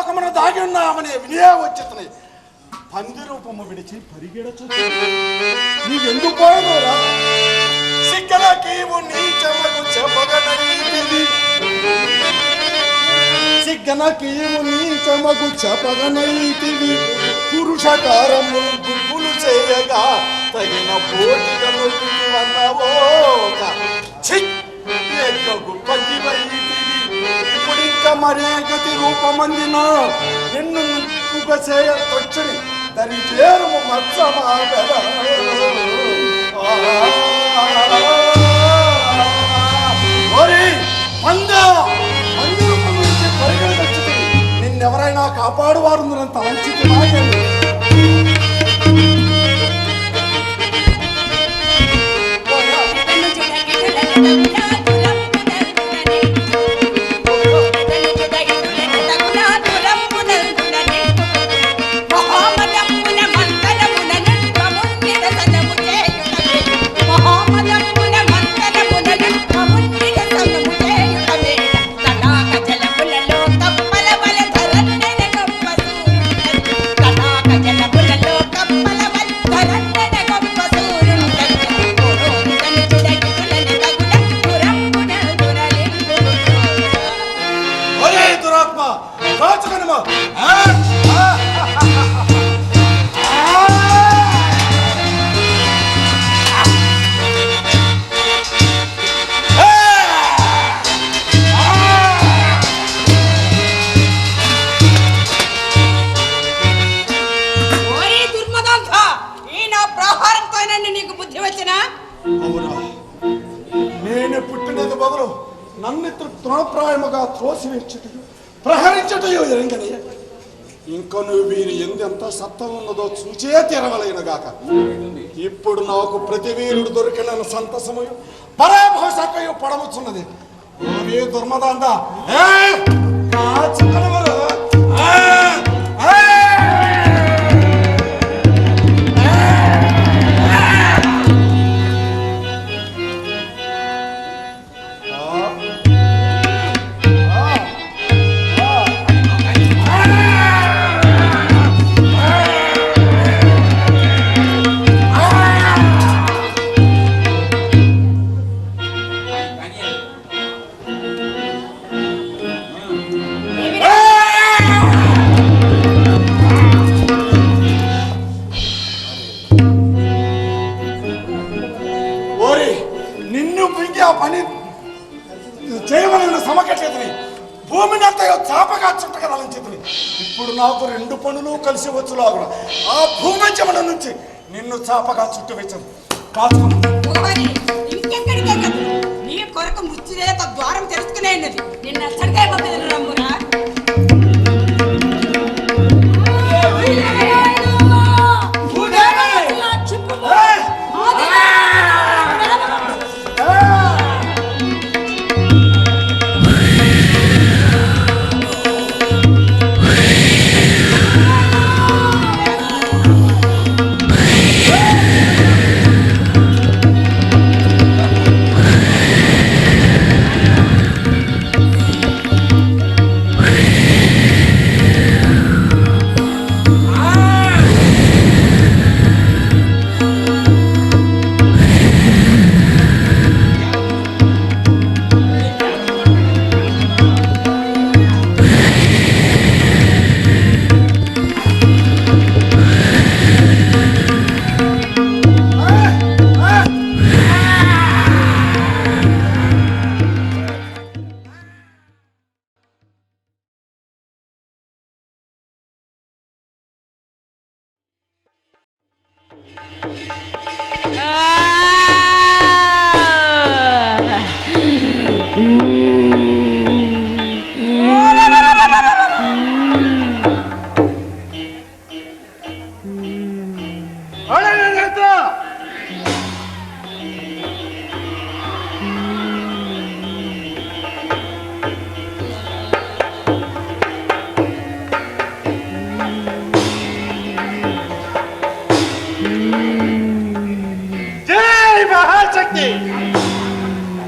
లోకమున దాగి ఉన్నామనే వినియే వచ్చేతని పంది రూపము విడిచి పరిగెడచు నీవెందుకు పోయావురా? సిగ్గనకీవు నీచమగు చెప్పగనైతివి, సిగ్గనకీవు నీచమగు చెప్పగనైతివి. పురుషకారము గుప్పులు చేయగా తగిన పోటీగా నొప్పికి వన్నవోక ఇప్పుడు ఇంకా మరే గతి రూపమందిన నిన్ను నుప్పుగా చేయ తొచ్చని దరి చేరుము మత్సమాగద. పంది రూపం నుంచి పరిగెడతొచ్చింది, నిన్నెవరైనా కాపాడువారు తలంచితి నాయను. నేను పుట్టినది బదులు నన్నిత్ర తృణప్రాయముగా త్రోసివేర్చుటయు ప్రహరించుటయు ఎరంగనే. ఇంక నువ్వు వీరి ఎంత సత్తం ఉన్నదో చూచే తెరవలేనుగాక. ఇప్పుడు నాకు ప్రతి వీరుడు దొరికిన సంతసమయు పరాభవసకయు పడముచున్నది. అవే దుర్మదాంత పని చేయవలన సమకట్లేదని భూమిని అంతయో చాపగా చుట్టగా తలంచేతని. ఇప్పుడు నాకు రెండు పనులు కలిసి వచ్చులాగున ఆ భూమంచముల నుంచి నిన్ను చాపగా చుట్టు వేచను. నీ కొరకు మృత్యుదేవత ద్వారం తెలుసుకునే నిన్ను అచ్చడికే రమ్మురా.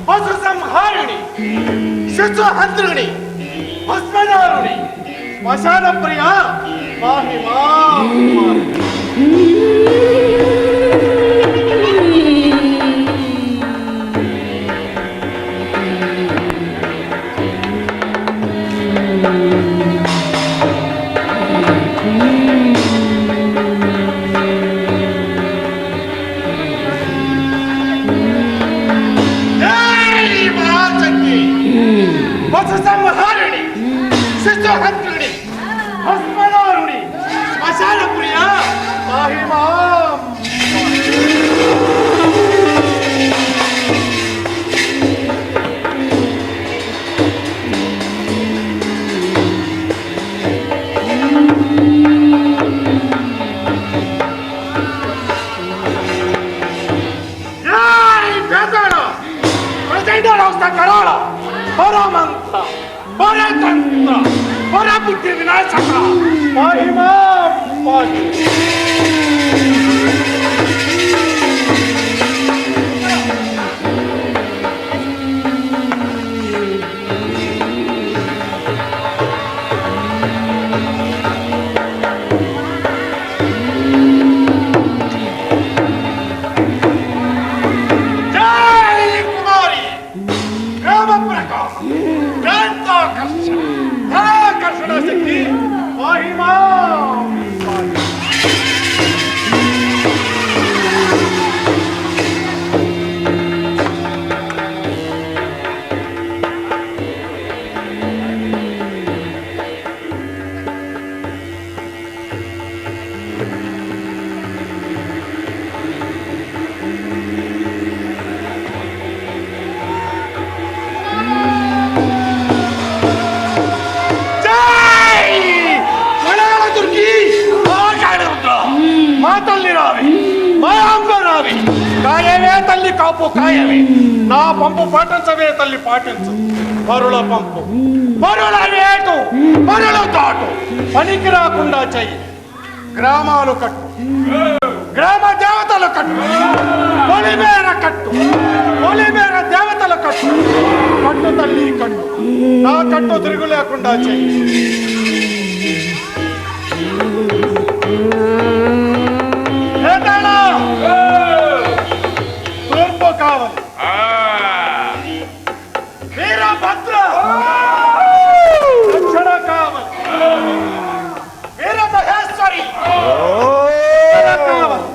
పశు సంహారిణి, శిశు హంత్రుని, భస్మనారుని, శ్మశాన ప్రియ పాహి మాం. సంహారుడి, శిశుహంత్రుడి, భస్మనారుడి, శ్మశాన ప్రియ పాహి మాం. పరమంత్ర పరతంత్ర పరబుద్ధి వినాశక పాహి మాం పాహి. కాయవే తల్లి కాపు కాయవే, నా పంపు పాటించవే తల్లి పాటించు. పరుల పంపు పరుల వేటు పరుల తాటు పనికి రాకుండా చెయ్యి. గ్రామాలు కట్టు, గ్రామ దేవతల కట్టు, పొలిమేర కట్టు, పొలిమేర దేవతల కట్టు. కట్టు తల్లి కట్టు, నా కట్టు తిరుగు లేకుండా చెయ్యి. తూర్పు కావాలి వీరభద్ర, దక్షిణ కావాలి వీర మహేశ్వరి కావాలి,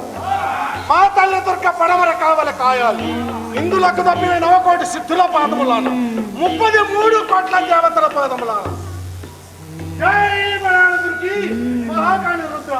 మా తల్లి దుర్గ పడమర కావాలి కాయాలి. ఇందులకు తప్పిన 9 కోటి సిద్ధుల పాదములాను 33 కోట్ల దేవతల పాదములాను. జై బడాదుర్గి మహాకాళి రుద్ర.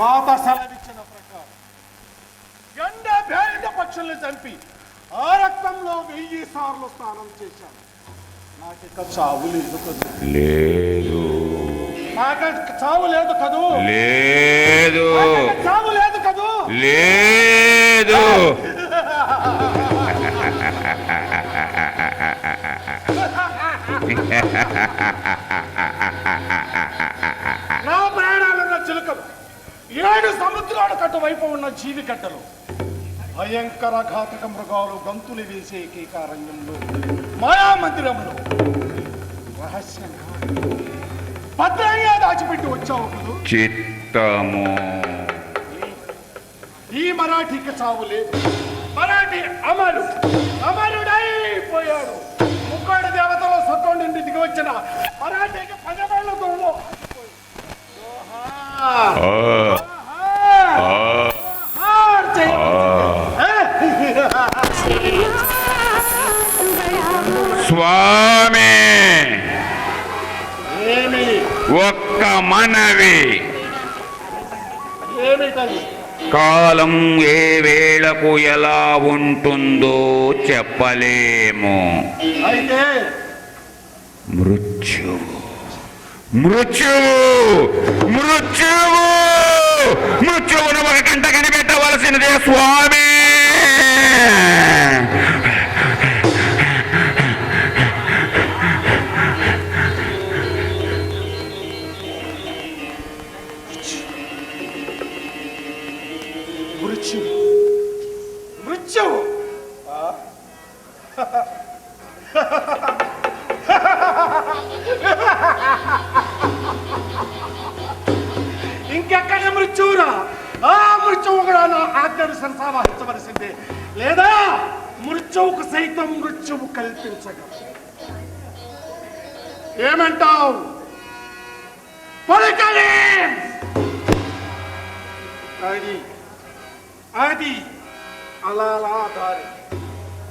మాత సెలవిచ్చిన ప్రకారం ఎండ భేద పక్షుల్ని చంపి ఆ రక్తంలో 1000 సార్లు స్నానం చేశాను. నాకిక చావు లేదు కదూ? లేదు. నాకు చావు లేదు కదూ? లేదు. చావు లేదు కదూ? లేదు. నా ప్రాణాలున్న చిలుకలు 7 సముద్రాల కట్టు వైపు ఉన్న జీవి కట్టలు భయంకర ఘాతక మృగాలు గంతులు వేసే కీకారణ్యంలో మాయా మందిరంలో రహస్యంగా భద్రంగా దాచిపెట్టి వచ్చావు కదూ? చిత్తము. ఈ మరాఠీకి చావు లేదు. మరాఠీ అమరుడైపోయాడు. 3 దేవతల సత్వం నుండి దిగి వచ్చిన మరాఠీకి 10 వేళ్ల దూరంలో స్వామి ఏమి ఒక్క మనవి. ఏమిటది? కాలం ఏ వేళకు ఎలా ఉంటుందో చెప్పలేము. అయితే మృత్యువు మృత్యువు మృత్యువు మృత్యువును ఒక కంట కనిపెట్టవలసినదే స్వామి. మృత్యువు ఇంకెక్కడ మృత్యువురా? ఆ మృత్యువు కూడా నా ఆజ్ఞను సంసావహించవలసిందే, లేదా మృత్యువుకు సైతం మృత్యువు కల్పించగలదు. ఏమంటావు? పలకలే. అది అలా దారి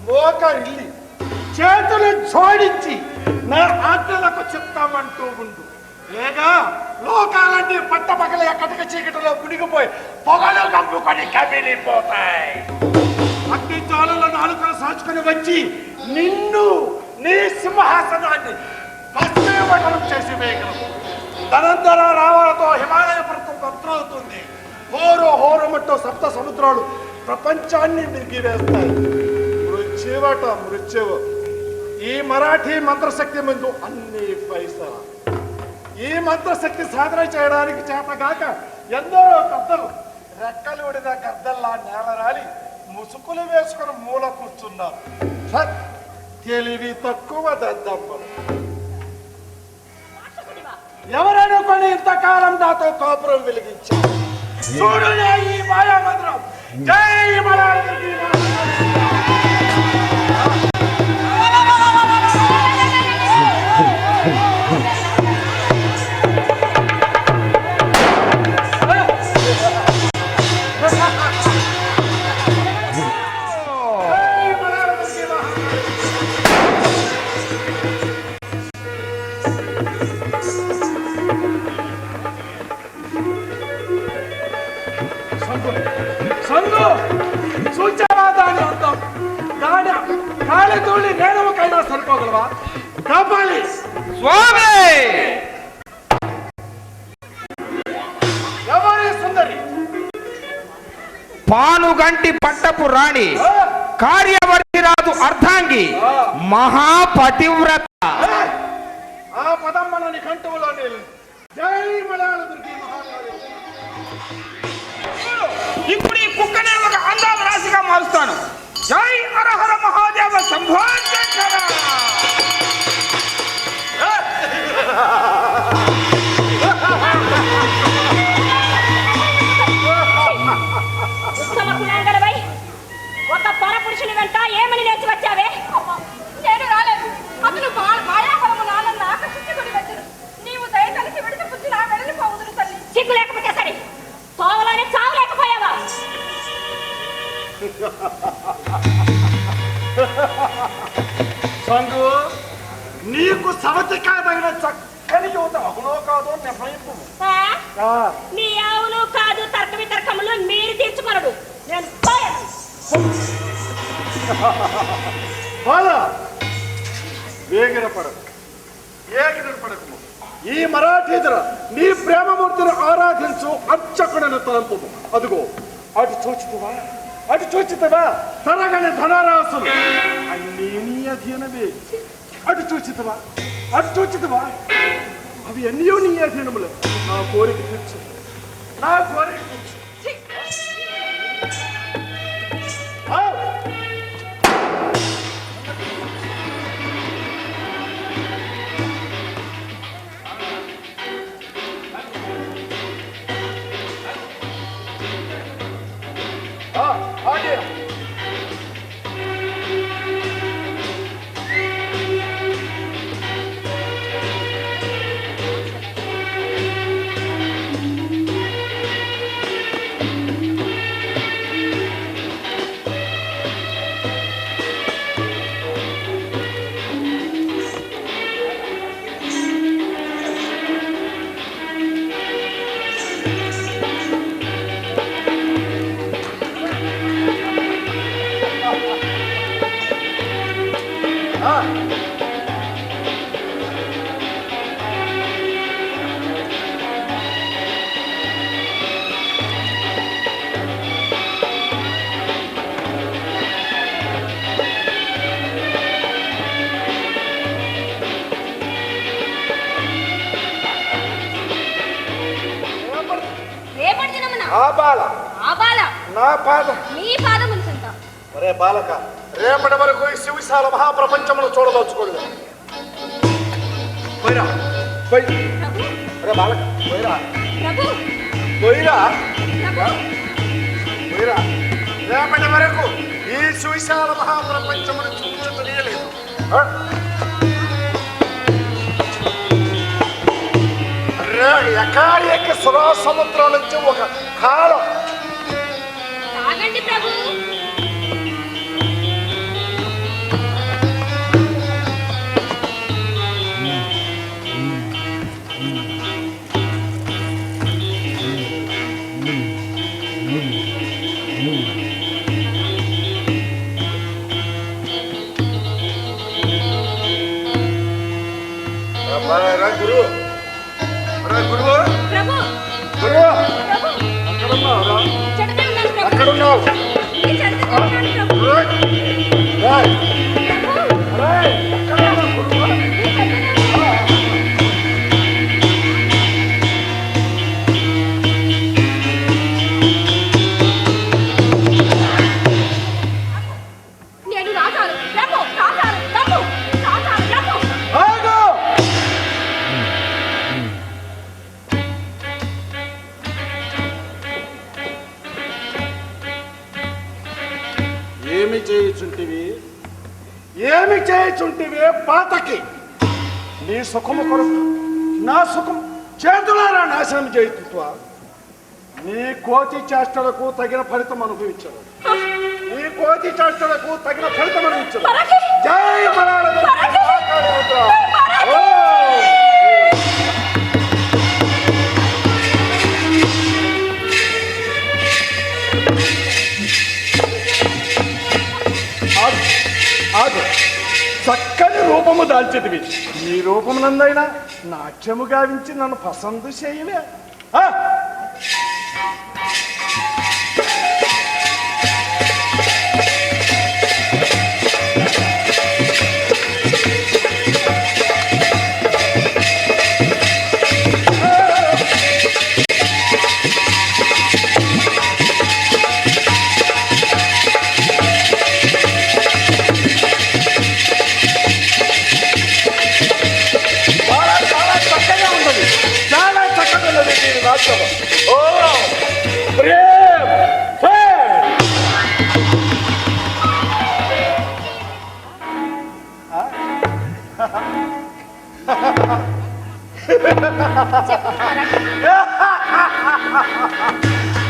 మోకరిల్లి చేతులు జోడించి నా ఆజ్ఞలకు చెప్తామంటూ ఉండు, లేగా లోకాలన్నీ పట్టపగల కటక చీకటిలో మునిగిపోయి పొగలు కమ్ముకొని కమిలిపోతాయి. అగ్ని జ్వాలలో నాలుకలు సాచుకొని వచ్చి నిన్ను నీ సింహాసనాన్ని భస్మీపటం చేసి వేయగలవు. తనంతర రావాలతో హిమాలయ పర్వతం భద్రవుతుంది. హోరు హోరమట్టో సప్త సముద్రాలు ప్రపంచాన్ని మిగివేస్తాయి. మృత్యువట మృత్యువు. ఈ మరాఠీ మంత్రశక్తి ముందు అన్ని పైసా. ఈ మంత్రశక్తి సాధన చేయడానికి చేతగాక ఎందరో పెద్దలు రెక్కలు ఉడిన గద్దల్లా నేలరాలి ముసుగులు వేసుకుని మూల కూర్చున్నారు. తెలివి తక్కువ దద్దమ్మలు. ఎవరనుకొని ఇంతకాలం నాతో కాపురం వెలిగించారు? చూడునే ఈ మాయా మంత్రం. జై మలయాళ. సూచవాదాన్ని అర్థం దాని కాలి తూళి నేనవకైనా సరిపోగలవా? కాపాలి స్వామి. ఎవరి సుందరి? పానుగంటి పట్టపు రాణి, కార్యవర్తి రాదు అర్ధాంగి, మహాపతివ్రత. ఆ పదం మన నిఘంటువులో లేదు. జై మలయాళ దుర్గి మహాకాళి. ఇప్పుడు ఈ కుక్కనే ఒక అందాల రాశిగా మారుస్తాను. జై హరహర మహాదేవ శంభో శంకర. ఒక పరపురుషుని వెంట ఏమని నేర్చి వచ్చావే? నేను రాలేదు. అతను మాయాపరము నాన్న ఆకర్షించుకొని వచ్చాడు. నీవు దయతలిసి విడిచి పుచ్చి నా వెళ్ళిపోవుదును తల్లి. సిగ్గు లేకపోతే సరే, తోవలోనే చావు లేకపోయావా? సంగు, నీకు సవతి కాదగిన చక్కని యువత అవునో కాదో నిర్ణయింపు. నీ అవును కాదు తర్క వితర్కములు మీరు తీర్చుకొనడు. నేను వేగిరపడకు, ఏగిరపడకు. ఈ మరాఠీధర నీ ప్రేమమూర్తిని ఆరాధించు అర్చకుడని తలంపు. అదుగో అటు చూచితవా, అటు చూచితవా తరగని ధనరాశులు అన్నీ నీ అధీనమే. అటు చూచితవా, అటు చూచితవా అవి అన్నీ నీ అధీనములే. నా కోరిక తీర్చు, నా కోరిక తీర్చు. ఆ బాల ఆ బాల నా పాదం నీ పాదములు సంత. ఒరే బాలక, రేపటి వరకు ఈ శివశాల మహాప్రపంచమును చూడదలుచుకోలేదు. పోయిరా పోయి. ప్రభు ఒరే బాలక, పోయిరా ప్రభు పోయిరా ప్రభు పోయిరా. రేపటి వరకు ఈ శివశాల మహాప్రపంచమును చూసి తెలియలేదు. ఎకాడికి సురా సముద్రం నుంచి ఒక కాలం. తాగండి ప్రభు. గురు గురువు ప్రభు గురువు ప్రభు అక్కడున్నావు. చెడుగా ఉన్నాను ప్రభు. అక్కడున్నావు. నీ చెడుగా ఉన్నాను ప్రభు. నేను రాజాను ప్రభు. రాజాను ప్రభు. రాజాను ప్రభు. ఏమి చేయుచుంటివి? ఏమి చేయుచుంటివి? పాతకి నీ సుఖము కొరకు నా సుఖం చేతులారా నాశనం చేయుచువా? నీ కోతి చేష్టలకు తగిన ఫలితం అనుభవించరు. నీ కోతి చేష్టలకు తగిన ఫలితం అనుభవించరు. జై చక్కని రూపము దాల్చేదివి. నీ రూపమునందైనా నాట్యము గావించి నన్ను పసందు చేయలే.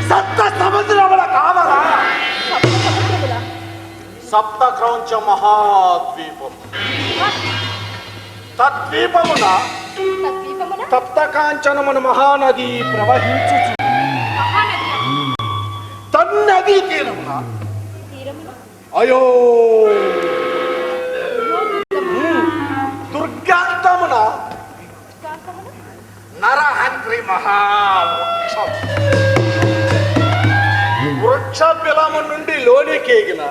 సప్త సముద్రముల కావలా? సప్త క్రౌంచ మహాద్వీపం. తద్వీపమున సప్త కాంచనమున మహానది ప్రవహించు. తన్నది తీరమున అయో దుర్గాంతమున నరహంత్రి మహావృక్షం. వృక్ష బిలము నుండి లోనికేగిన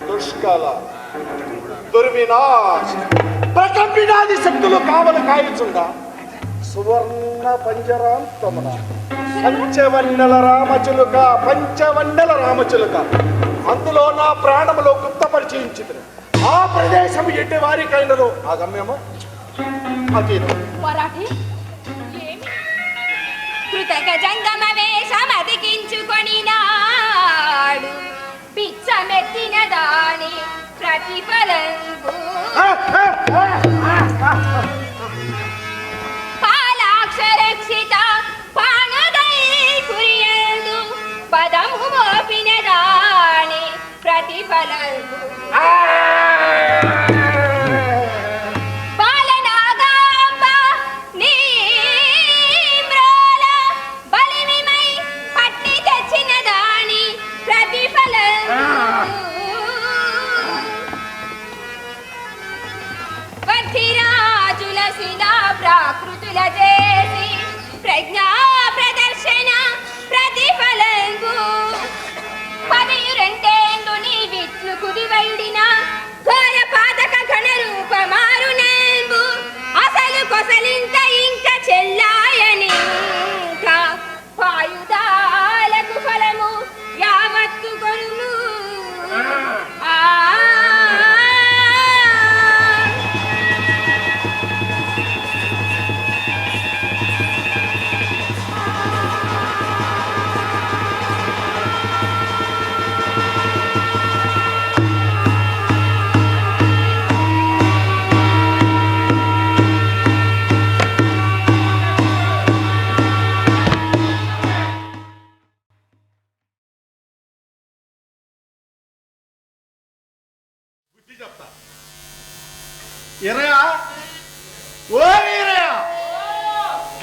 దుష్కాల దుర్వినాశ ప్రకంపినాది శక్తులు కావలు కాయచుండా సువర్ణ పంజరాంతమున పంచవన్నెల రామచిలుక పంచవన్నెల రామచిలుక అందులో నా ప్రాణములో గుప్తపరిచయించింది. ఆ ప్రదేశం ఎట్టి వారికైనను ఆ గమ్యము అతీతం. మరాఠీ కృతక జంగమ వేషమతికించుకొని నాడు పిచ్చమెత్తిన దాని ప్రతిఫలంబు పాలాక్షరక్షిత పాణదై కురియందు పదము మోపిన దాని ప్రతిఫలంబు ప్రాకృతుల చేసి ప్రజ్ఞా ప్రదర్శన ప్రతిఫలంబు పదయురంటేందు నీ విట్లు కుదివైడిన ఘోర పాతక ఘన రూపమారునంబు అసలు కొసలింత ఇంక చెల్లాయని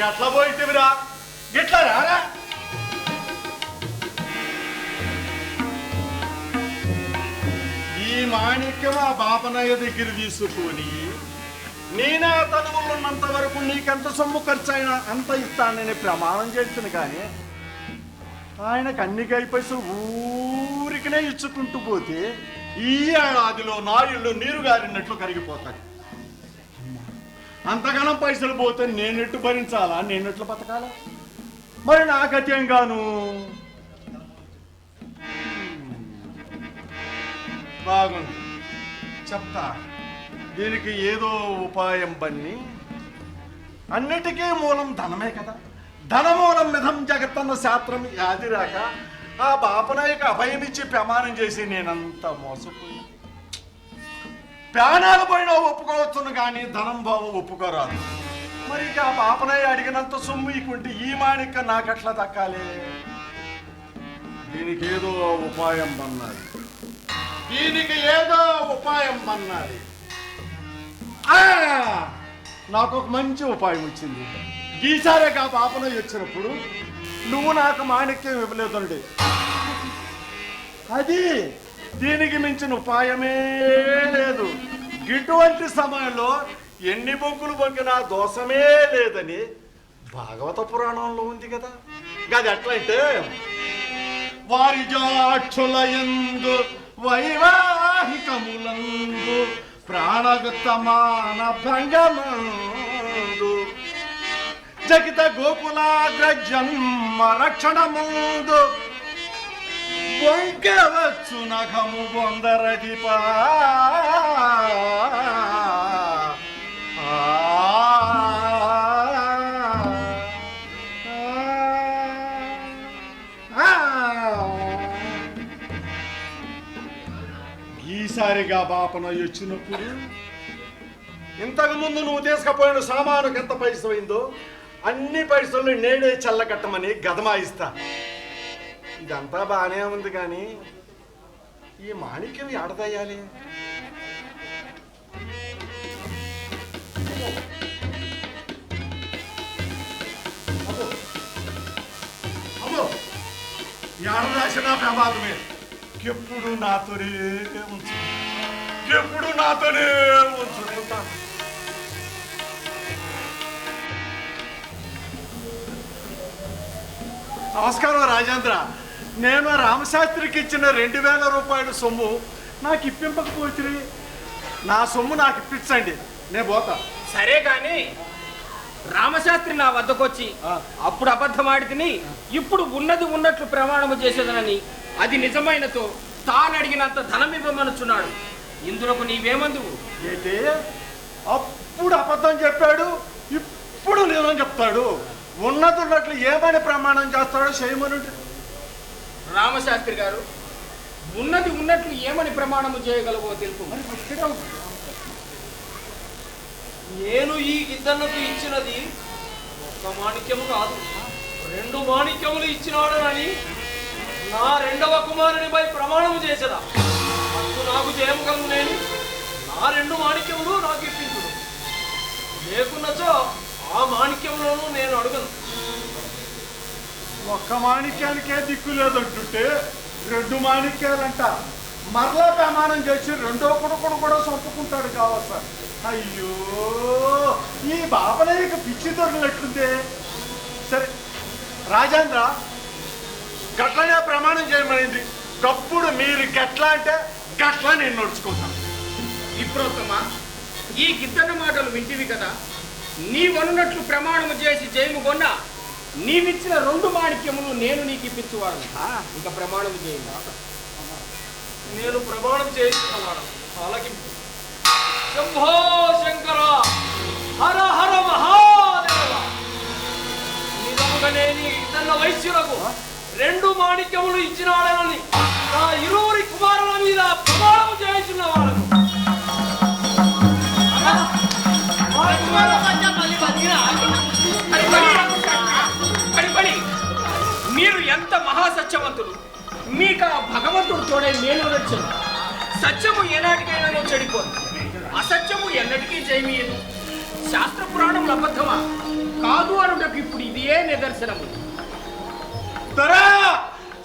గట్ల పోయితివిరా, గిట్లా రారా. ఈ మాణిక్యం ఆ బాపనయ్య దగ్గర తీసుకొని నేనా తనువులు ఉన్నంత వరకు నీకెంత సొమ్ము ఖర్చు అయినా అంత ఇస్తానని ప్రమాణం చేస్తుంది. కానీ ఆయనకు అన్ని పైసలు ఊరికినే ఇచ్చుకుంటూ పోతే ఈ ఏడాదిలో నా ఇల్లు నీరు గారినట్లు కరిగిపోతాయి. అంతగానం పైసలు పోతే నేనెట్టు భరించాలా, నేనెట్లు బతకాలా? మరి నా గత్యం గాను. బాగుంది, చెప్తా. దీనికి ఏదో ఉపాయం బన్ని. అన్నిటికీ మూలం ధనమే కదా. ధనమూలం మిథం జగత్తన్న శాస్త్రం యాదిరాక ఆ బాపనాయకు అభయం ఇచ్చి ప్రమాణం చేసి నేనంతా మోసపోయి ప్రాణాలు పోయినా ఒప్పుకోవచ్చును కానీ ధనం భావం ఒప్పుకోరాదు. మరి ఇక ఆ బాపనాయ అడిగినంత సొమ్ము ఇకుంటే ఈ మాణిక నాకట్లా దక్కాలి. దీనికి ఏదో ఉపాయం బన్నాలి, దీనికి ఏదో ఉపాయం బన్నాలి. నాకు ఒక మంచి ఉపాయం వచ్చింది. ఈసారిగా పాపనయ్య వచ్చినప్పుడు నువ్వు నాకు మాణిక్యం ఇవ్వలేదండి. అది దీనికి మించిన ఉపాయమే లేదు. ఇటువంటి సమయంలో ఎన్ని బొంకులు బొంకినా దోషమే లేదని భాగవత పురాణంలో ఉంది కదా. అది ఎట్లయితే వారి జాక్షులయందు వైవాహికములందు ప్రాణగతమాన భంగమందు జగిత గోకులాగ్ర జన్మ రక్షణ ముందు బొంకవచ్చు నఖము బొందరదిపా. ఈసారిగా బాపనయ్య వచ్చినప్పుడు ఇంతకు ముందు నువ్వు తీసుకుపోయిన సామానుకి ఎంత పైసలు అయిందో అన్ని పైసలు నేనే చల్లకట్టమని గదమాయిస్తా. ఇదంతా బానే ఉంది కానీ ఈ మాణిక్యం ఎడదయ్యాలి. ఎడరాసిన ప్రమాదమే. ఎప్పుడు నాతోనే ఉంచు, ఎప్పుడు నాతోనే ఉంచుకుంటాను. నమస్కారం రాజేంద్ర. నేను రామశాస్త్రికి ఇచ్చిన 2000 రూపాయల సొమ్ము నాకు ఇప్పింపకపోతే నా సొమ్ము నాకు ఇప్పించండి, నేను పోతా. సరే కానీ రామశాస్త్రి నా వద్దకొచ్చి అప్పుడు అబద్ధం ఆడితిని, ఇప్పుడు ఉన్నది ఉన్నట్లు ప్రమాణము చేసేదనని అది నిజమైనతో తాను అడిగినంత ధనం ఇవ్వమనుచున్నాడు. ఇందులోకి నీవేమందువు? ఏంటి అప్పుడు అబద్ధం చెప్పాడు, ఇప్పుడు నిజం చెప్తాడు. ఉన్నది ఉన్నట్లు ఏమని ప్రమాణం చేస్తాడో చేయమని. రామశాస్త్రి గారు, ఉన్నది ఉన్నట్లు ఏమని ప్రమాణము చేయగలవో తెలుపు. నేను ఈ గిద్దన్నకు ఇచ్చినది ఒక్క మాణిక్యము కాదు, 2 మాణిక్యములు ఇచ్చినాడనని నా 2వ కుమారునిపై ప్రమాణము చేసేదా. అప్పుడు నాకు జయముఖము నేను నా 2 మాణిక్యములు నాకు ఇప్పించుడు. లేకున్నచో ఆ మాణిక్యములను నేను అడుగను. ఒక్క మాణిక్యానికే దిక్కు లేదంటుంటే 2 మాణిక్యాలంట. మరలా ప్రమాణం చేసి 2వ కొడుకుడు కూడా చంపుకుంటాడు కావచ్చు సార్. అయ్యో, ఈ బాబనయ్యకు పిచ్చి దొరికినట్లుందే. సరే రాజేంద్ర, గట్లనే ప్రమాణం చేయమనింది. గప్పుడు మీరు గట్లా అంటే గట్లా నేను నడుచుకుంటాను. విప్రోత్తమా, ఈ గిద్దన్న మాటలు వింటివి కదా. నీవనున్నట్లు ప్రమాణము చేసి జయము కొన్న నీవిచ్చిన 2 మాణిక్యములు నేను నీకు ఇప్పించువాడు. ఇంకా ప్రమాణము చేయండి. నేను ప్రమాణం చేస్తున్నాను. ఆలకింపు. శంభో శంకర, హర హర మహాదేవ. నిజముగానే నీ గిద్దన్న వైశ్యులకు 2 మాణిక్యములు ఇచ్చినాడనని నా 2 కుమారుల మీద ప్రమాణము చేయించిన వాళ్ళకు మీరు ఎంత మహాసత్యవంతులు. మీకు ఆ భగవంతుడు తోడే నేను వచ్చాను. సత్యము ఏనాటికైనా చెడిపోదు, అసత్యము ఎన్నటికీ జయమీయదు. శాస్త్ర పురాణం అబద్ధమా కాదు అనుటకు నిదర్శనము. దొరా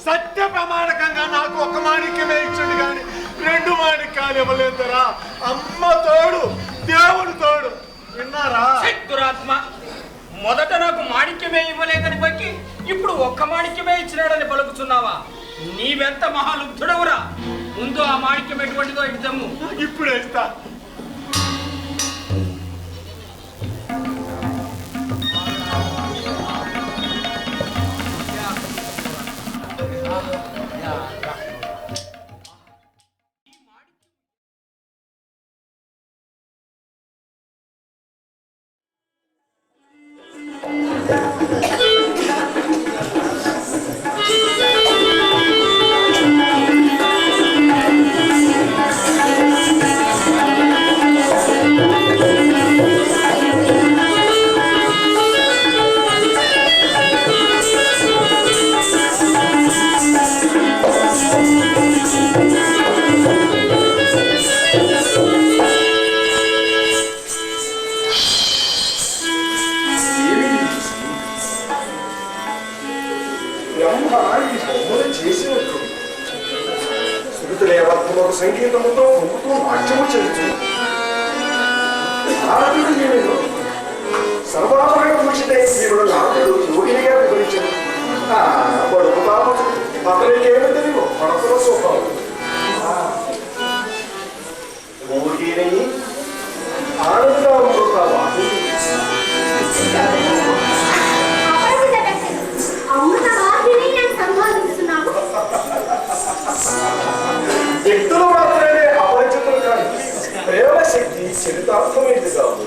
సత్య ప్రమాణకంగా నాకు ఒక మాణిక్యమే ఇచ్చింది కానీ 2 మాణిక్యాలు ఇవ్వలేదు దొరా. అమ్మ తోడు, దేవుడు తోడు. విన్నారా? దురాత్మ, మొదట నాకు మాణిక్యమే ఇవ్వలేదని పక్కి ఇప్పుడు ఒక్క మాణిక్యమే ఇచ్చినాడని పలుకుతున్నావా? నీవెంత మహాలుబ్ధుడవురా! ముందు ఆ మాణిక్యం ఎటువంటిదో ఇద్దాము. ఇప్పుడు ఇస్తా. సంగీతముతో పొంగుతూ నాట్యము చేస్తుంది. సర్వాభరణ పూజితే దేవుడు నాటుడు యోగినిగా వివరించాడు. పడుకుతాము అతనికి ఏమి తెలియదు పడకుల స్వభావం. యోగిని ఆనందం వ్యక్తులు మాత్రమే అపరిచితులు కానీ ప్రేమ శక్తి చరితార్థమైంది కాదు.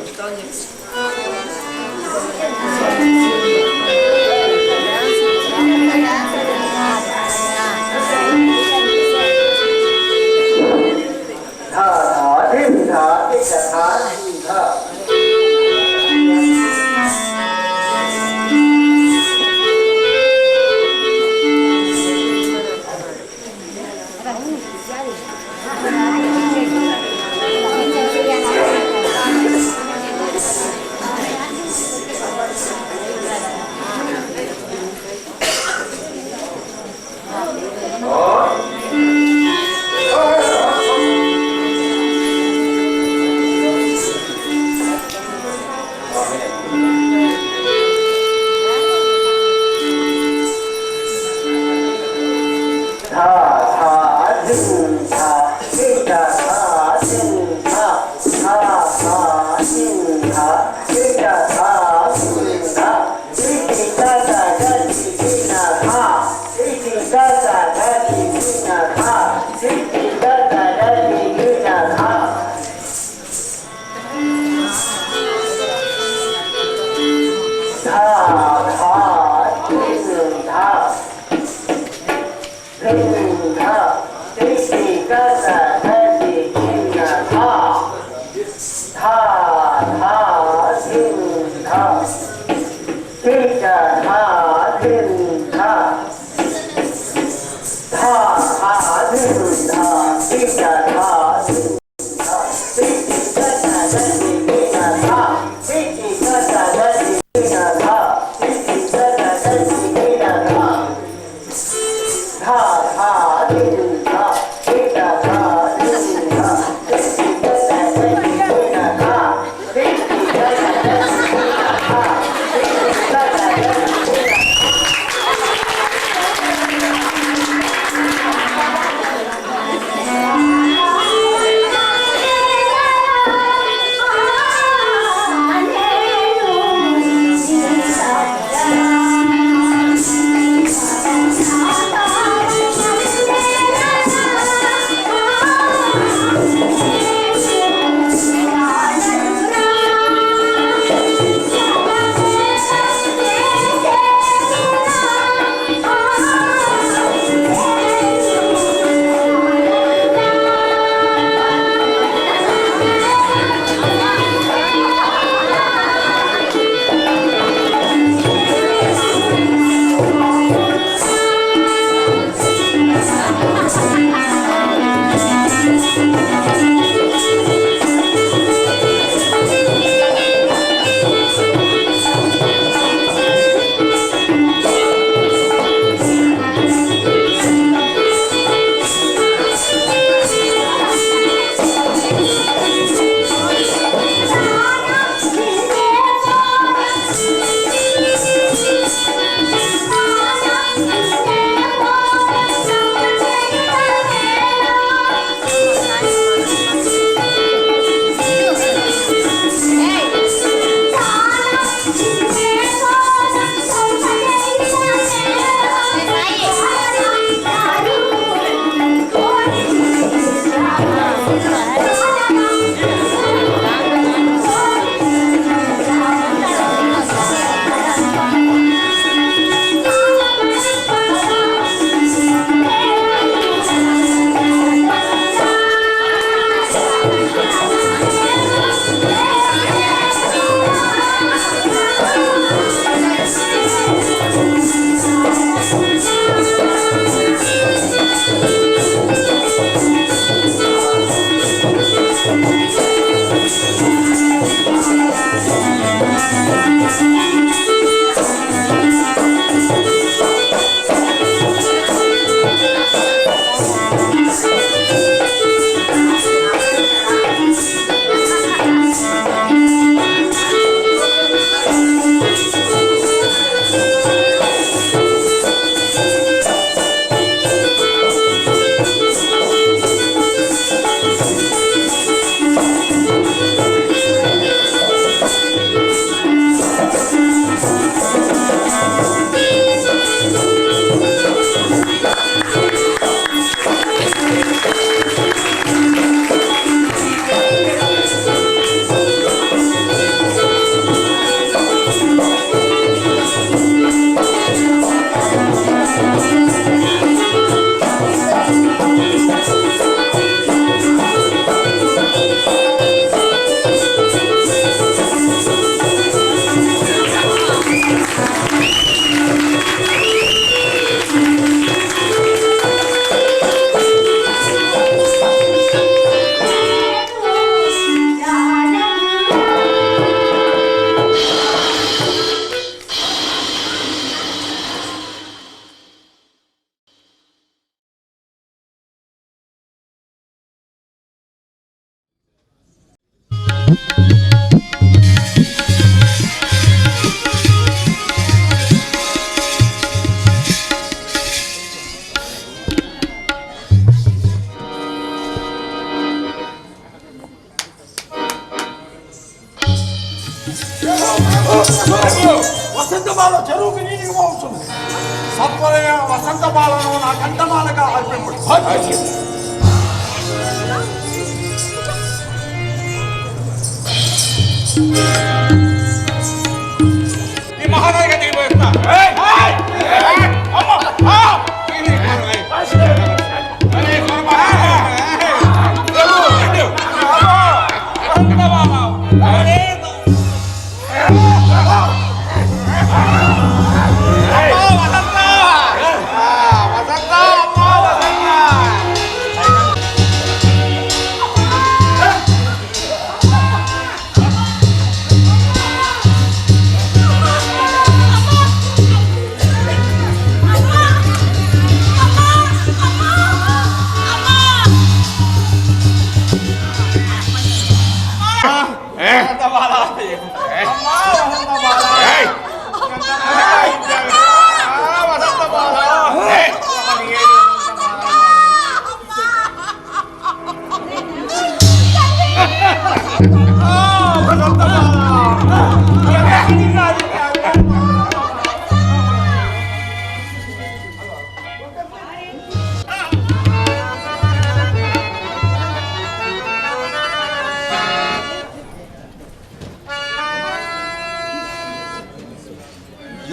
వసంతమాల చెరువుకి నీటికి పోతుంది. సత్వరమే వసంతమాలను నా కంఠమాలగా అర్పింపుడు. ఈ మహానాయక దిగిపోయిస్తా.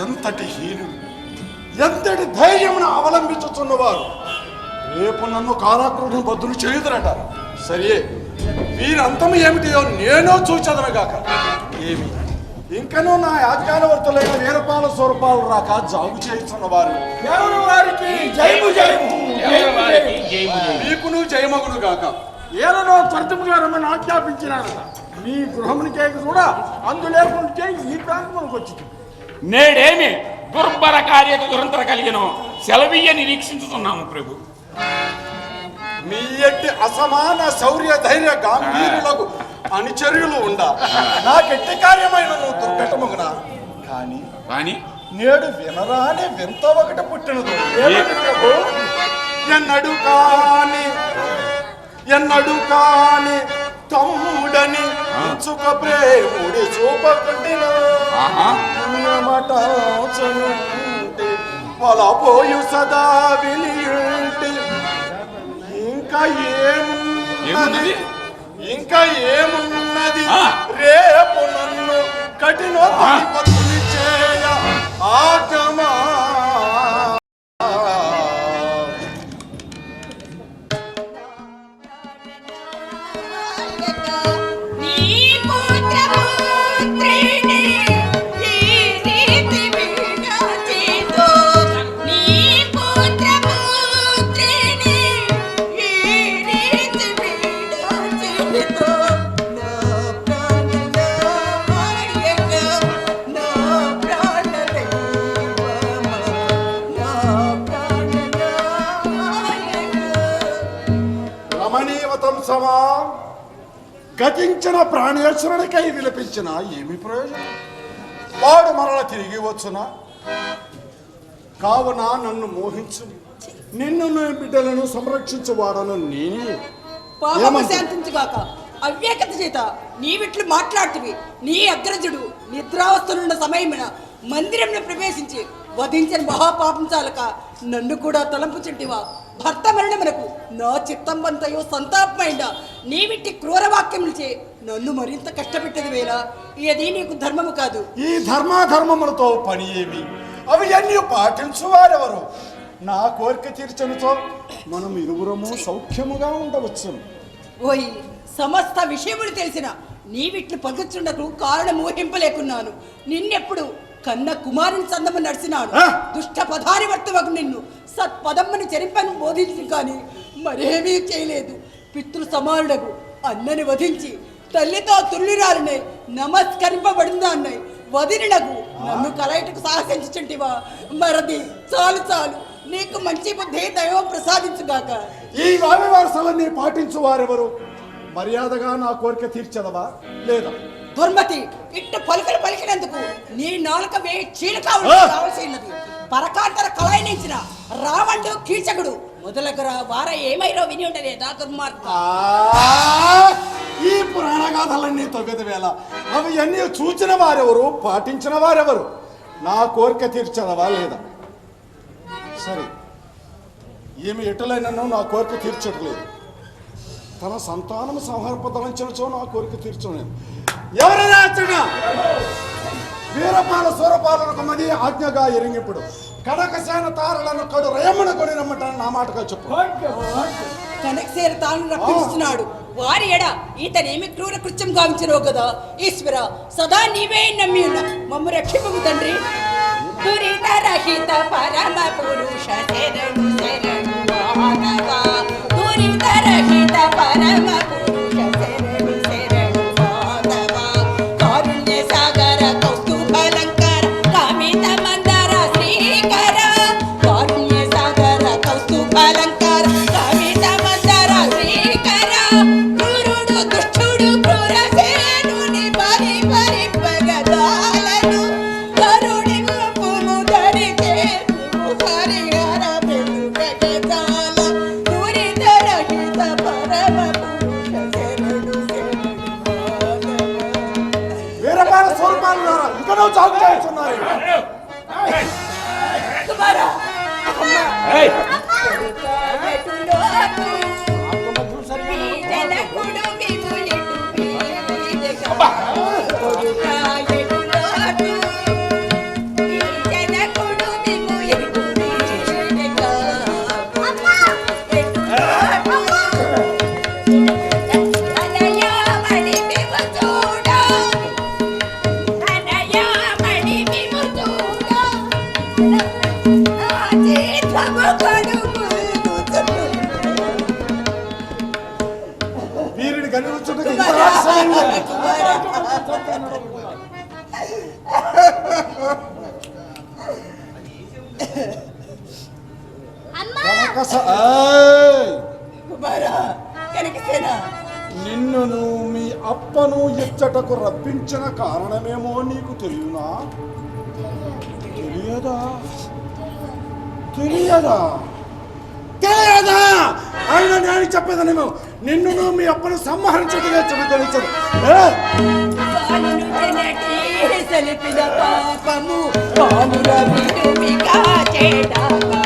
ఎంతటి హీనుడు, ఎంతటి ధైర్యమును అవలంబించుతున్నవారు రేపు నన్ను కారాగృహం బద్దులు చేయుదురట. సరే, వీరంతము ఏమిటియో నేను చూచదనగాక. ఏమి ఇంకనూ నా యాజ్ఞానవర్తులైన వీరపాల స్వరూపాలు రాక జాగు చేయుచున్నవారు వారికి జయము జయము, మీకును జయమగును గాక. ఏలనో త్వరితముగా రమ్మని ఆజ్ఞాపించినారట. మీ గృహమునికే కూడా అందులేకుంటే ఈ ప్రాంతమునికి వచ్చింది. నేడేమి దుర్భర కార్యకు దురంతర కలిగినో సెలవీయ నిరీక్షించుతున్నాము ప్రభు. మీ ఎట్టి అసమాన శౌర్య ధైర్య గాంభీర్యులకు అనుచర్యులు ఉండ నాకెట్టి కార్యమైన నువ్వు దుర్ఘటముగునా. కానీ నేడు వినరాని వింత ఒకటి పుట్టినదు. ఎన్నడు కాని తమ్ముడని చుక ప్రేముడి చూపకుండినా. ఆహా. మటాచనుంటే వలపోయు సదా విలియుంటే ఇంకా ఏమున్నది? ఏమున్నది ఆ. రేపు నన్ను కఠినోపత్తులు చేయ ఆగమా. నీ పుత్రపుత్రిని ఈ రీతి విడచితో, నీ పుత్రపుత్రిని ఈ రీతి విడచితో, నా ప్రాణనాయక, నా ప్రాణదైవమా, నా ప్రాణనాయక. రమణీయవతం సమా గతించిన ప్రాణేశ్వరునికై విలపించిన ఏమి ప్రయోజనం? వాడు మరల తిరిగి వచ్చునా? కావున నన్ను మోహించు, నిన్ను నీ బిడ్డలను సంరక్షించువాడను నేనే. పాపము ఏమంటావు? శాంతించుగాక. అవ్యేకత చేత నీవిట్లు మాట్లాడుతువి. నీ అగ్రజుడు నిద్రావస్థలున్న సమయమున మందిరంలో ప్రవేశించి వధించిన మహాపాపం చాలక నన్ను కూడా తలంపు చుట్టివా. భర్త మరణమునకు నా చిత్తంబంతయో సంతాపమైందా. నీవిట్టి క్రూరవాక్యములచే నన్ను మరింత కష్టపెట్టేది వేళ ఇది నీకు ధర్మము కాదు. ఈ ధర్మాధర్మములతో పని ఏమి? అవి అన్ని పాటించువారెవరు? నా కోరిక తీర్చనుతో మనం ఇరువురము సౌఖ్యముగా ఉండవచ్చు. ఓయ్ సమస్త విషయములు తెలిసిన నీవిట్లు పలుకుచుండకు కారణం ఊహింపలేకున్నాను. నిన్నెప్పుడు కన్న కుమారుని సందము నడిచినాడు. ఆ? దుష్ట పదారి వర్తవకు నిన్ను సత్పదమ్మని చెరింపని బోధించి కానీ మరేమీ చేయలేదు. పితృ సమానుడకు అన్నని వధించి తల్లితో తుల్లిరాలనే నమస్కరింపబడిందాన్నై వదిలినకు నన్ను కలయటకు సాహసించుంటివా. మరది చాలు చాలు, నీకు మంచి బుద్ధి దైవం ప్రసాదించుగాక. ఈ వారసలన్నీ పాటించువారెవరు? మర్యాదగా నా కోరిక తీర్చదవా లేదా? దుర్మతి ఇట్టు పలుకలు పలికినందుకు నీ నాలుక చీలక కావలసినది. పరకాంతర కళాయించిన రావణుడు కీచకుడు మొదలగురా వార ఏమైరో విని ఉండలేదా దుర్మార్గ. ఈ పురాణ గాథలన్నీ తొగది వేళ అవి అన్నీ చూచిన వారెవరు, పాటించిన వారెవరు? నా కోరిక తీర్చదవా లేదా? సరే, ఏమి ఎటులైనను నా కోరిక తీర్చట్లేదు. తన సంతానం సంహర్పదలంచనచో నా కోరిక తీర్చలేదు. ఎవరైనా అచ్చట వీరపాల సూరపాలకు మది ఆజ్ఞగా ఎరింగిప్పుడు కనకసేన తారలను కడు రయమున కొని రమ్మటాన్ని నా మాటగా చెప్పు. కనకసేన తాను రప్పిస్తున్నాడు. వారి ఎడ ఈతనేమి క్రూర కృత్యం గావించినో కదా. ఈశ్వర సదా నీవే నమ్మి ఉన్న మమ్మ రక్షింపు తండ్రి. దురిత రహిత పరమ పురుష శరణు శరణు మానవ, దురిత రహిత పరమ పురుష శరణు శరణు మానవ, కారుణ్య సాగర కౌస్తుభలంకర కామిత మందర శ్రీకర, కారుణ్య సాగర కౌస్తుభలంకర కామిత మందర శ్రీకర, క్రూరుడు దుష్టుడు క్రూరసేనుని పరి పరి పగదాలను కరుణి గుంపును ధరిచే హరిహర పెరుగజాల, దురిత రహిత పరమ పురుష శరణు శరణు మానవ. వీరపాల సూరపాలు ఇంకనూ చాకు చేస్తున్నారు. కుమారా, ఏయ్, ఎటులోటు ఈ జనకుడు విను ఎటు వీడగా. కొడుకా ఎటులోటు ఈ జనకుడు విను ఎటు వీడగా. ఎటులోటు అనయామణి విము చూడ, అనయామణి విము చూడ, నా జీతము కడుగు వీరిని కనిపించుటకు ఇంత రహస్యంగా కుమారా కనకసేన, నిన్నును మీ అప్పను ఇచ్చటకు రప్పించిన కారణమేమో నీకు తెలియనా? తెలియదా? తెలియదా? తెలియదా? ఆయన నేను చెప్పేదనేమో నిన్నును మీ అప్పను సంహరించటగా చెప్పగలిచారు. వానును జనటి సలిపిన పాపము పాలుర విడుమిగా చేడాగా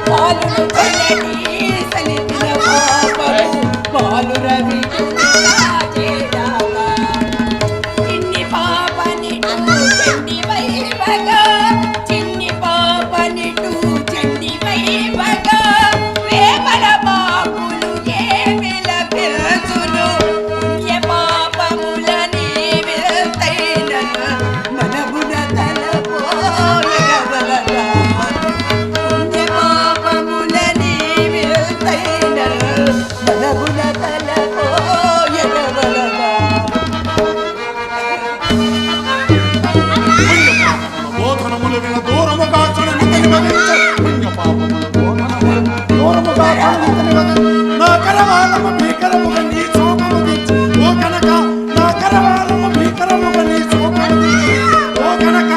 పాలును చల్లటి సలిపిన పాపము పాలుర విడుమిగా చేడాగా చిన్ని పాపనిటు చెండి వైవగా చిన్ని పాపనిటు చెండి వైవగా వేమల బాపులు ఏమిల పిరచును పుణ్య పాపములని వెళ్తైన మనమున తలపోయగవలగా పుణ్య పాపములని వెళ్తైన మనమున తలపోయగవలగా బోధనములు విన దూరముగా చనుముతని వదిలించు. పుణ్య పాపముల బోధనములు దూరముగా చనుముతని వదిలించు. నా కరవాలము భీకరముగా నీ చూపము దించు. ఓ కనక నా కరవాలము భీకరముగా నీ చూపము దించు. ఓ కనక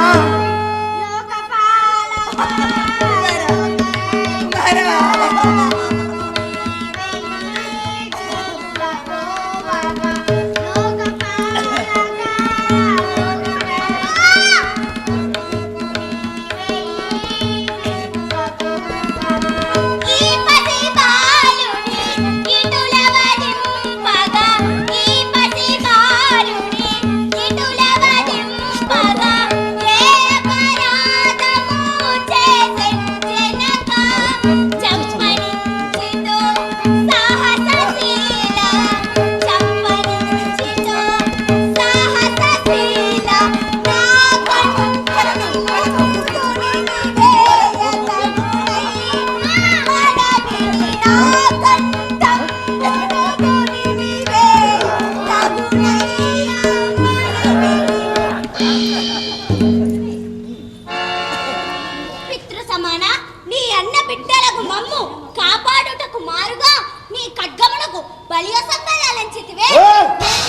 పితృ సమాన నీ అన్న బిడ్డలకు మమ్ము కాపాడుటకు మారుగా నీ ఖడ్గమునకు బలియ సంబరాలంచితివే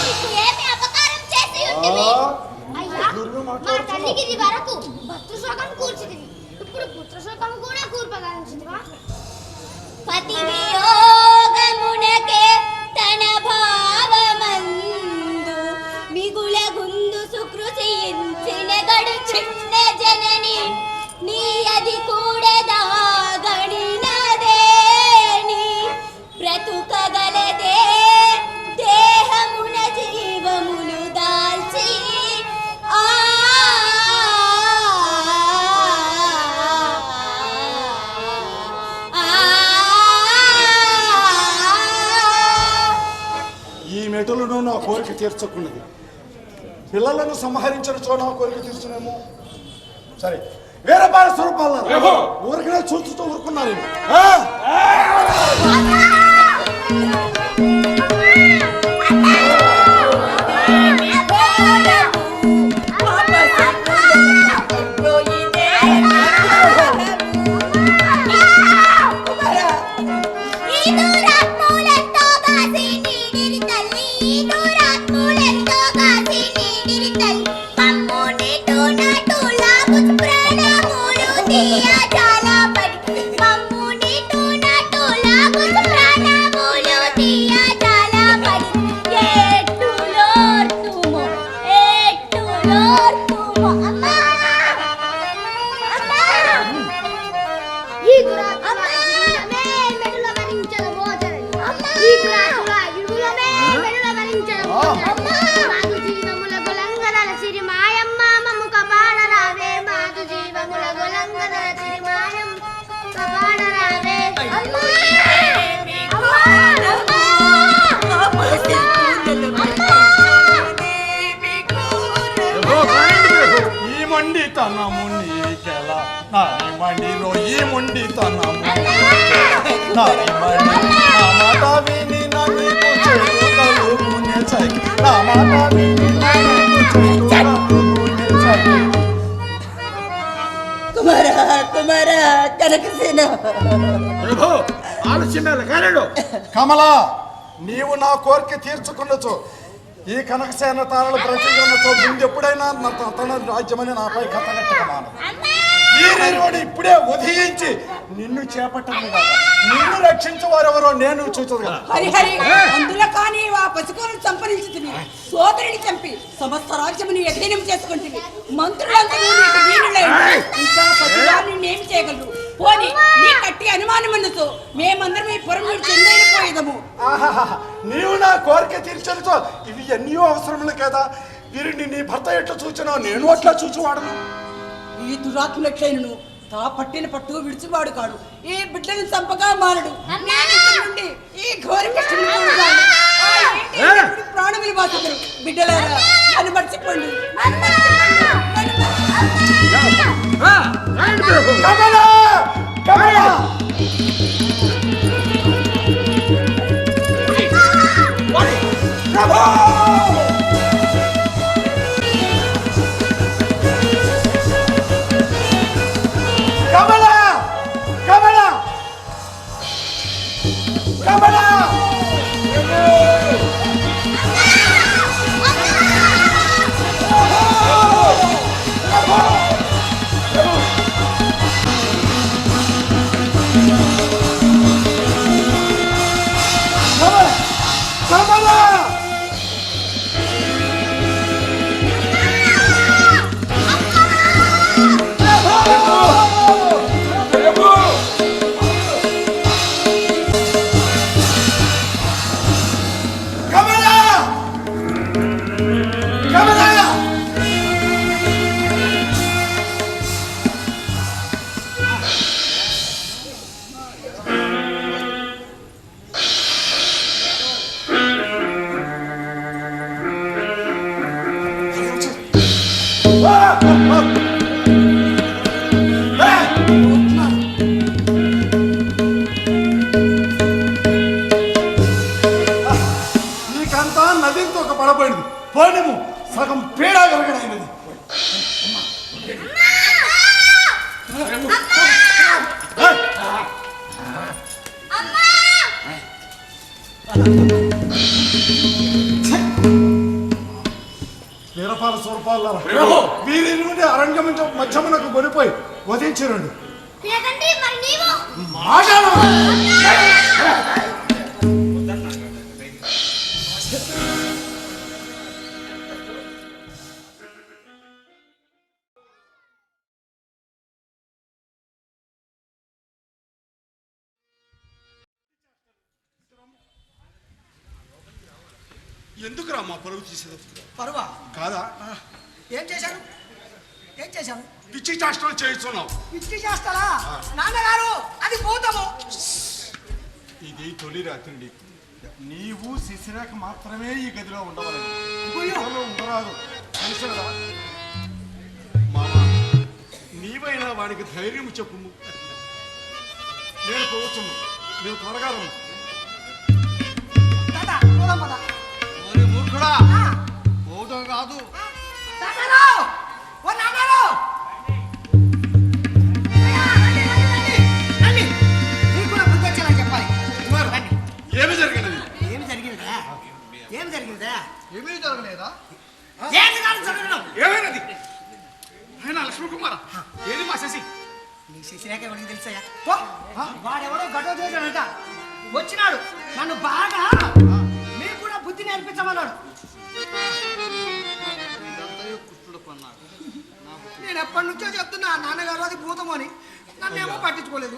నీకు ఏమి అపకారం చేసి ఉంటివి అయ్యా మా తల్లికి ఇది వరకు భర్తృశోకం కూర్చితివి ఇప్పుడు పుత్రశోకం కూడా కూర్పగాంచితివా పతి వియోగమునకే తన భావమందు మిగుల గుందు సుకృతించిన గడు చిన్న జనని నీ అది కూడదా గడినదేని బ్రతుకగలదే దేహమున జీవమును దాల్చి ఆ ఈ మెటులను నా కోరిక తీర్చకున్నది. పిల్లలను సంహరించడంతో నా కోరిక తీర్చునేమో. సరే వేరే బాల స్వరూపాలను ఊరికనే చూస్తూ ఊరుకున్నారు. మొండితనము నీకెలా నాని మండిలో ఈ మొండితనము నాని మండి నా మాట విని నీకు చెడు కలుగునే చై నా మాట విని నీకు చెడు కలుగునే చై కుమార కుమార కనకసేన ప్రభు ఆలస్యమేల కాలేడు కమలా నీవు నా కోరిక తీర్చుకున్నచో ఈ కనకసేన తారలు ప్రతిగొన్నచో ముందు ఎప్పుడైనా తన రాజ్యమని నాపై కథగట్టక మానదు. ఈ ఇప్పుడే ఉదయించి నిన్ను చేపట్టను కదా. నిన్ను రక్షించే వారెవరో నేను చూచదు. హరిహరి అందులో కానీ ఆ పసికోలను సంపరించుతుంది, సోదరుని చంపి సమస్త రాజ్యముని అధీనం చేసుకుంటుంది. మంత్రులందరూ నీకు వీరులై ఇంకా పసివారిని ఏమి చేయగలరు? పోనీ నీ కట్టి అనుమానమన్నతో మేమందరం ఈ పురం నుండి చెందైపోయేదము. నీవు నా కోరిక తీర్చనుతో ఇవి ఎన్నో అవసరములు కదా. వీరిని నీ భర్త ఎట్లా చూచినా నేను అట్లా చూచివాడను. ఈ దురాత్ములెట్లైనను తా పట్టిన పట్టు విడిచివాడు కాడు. ఈ బిడ్డను చంపగా మానడు. నుండి ఈ ఘోర ప్రాణములు బాధితులు. బిడ్డలారా నన్ను మర్చిపోండి. కమలా! కమలా! ప్రభు! కమలా! కమలా! కమలా! కమలా! కమలా! కమలా! నీకంతా నదితో ఒక పడబడింది. పోనిము సగం పీడా కలగడైనది. వీరపాల స్వరపాల వీరి నుండి అరణ్యం మధ్యమునకు కొనిపోయి వధించిరండు. ఎందుకురా మా పరువు తీసేది? పరువా కాదా? ఏం చేశారు? ఏం చేశాను? పిచ్చి చేష్టలు చేస్తున్నావు. పిచ్చి చేస్తారా నాన్నగారు? అది భూతము. ఇది తొలి రాత్రి నీకు. నీవు శిశిరాక మాత్రమే ఈ గదిలో ఉండవలని గదిలో ఉండరాదు. తెలుసురా మామ, నీవైనా వాడికి ధైర్యం చెప్పు. నేను పోవచ్చు, నువ్వు త్వరగా రమ్ము. మూర్ఖుడా భూతం కాదు. ఏమి జరిగినది? ఏమి జరిగిందా? ఏమి జరిగిందా? ఏమీ జరగలేదా? ఏమైనది? ఆయన లక్ష్మీ కుమార, ఏది మా శశి? నీ శశిరేఖ ఎవరికి తెలుసా? వాడెవడో ఘటోద్యోగంట వచ్చినాడు. నన్ను బాగా మీకు కూడా బుద్ధి నేర్పించమన్నాడు. నేను ఎప్పటి నుంచో చెప్తున్నా నాన్నగారు అది భూతం అని. నన్నేమో పట్టించుకోలేదు.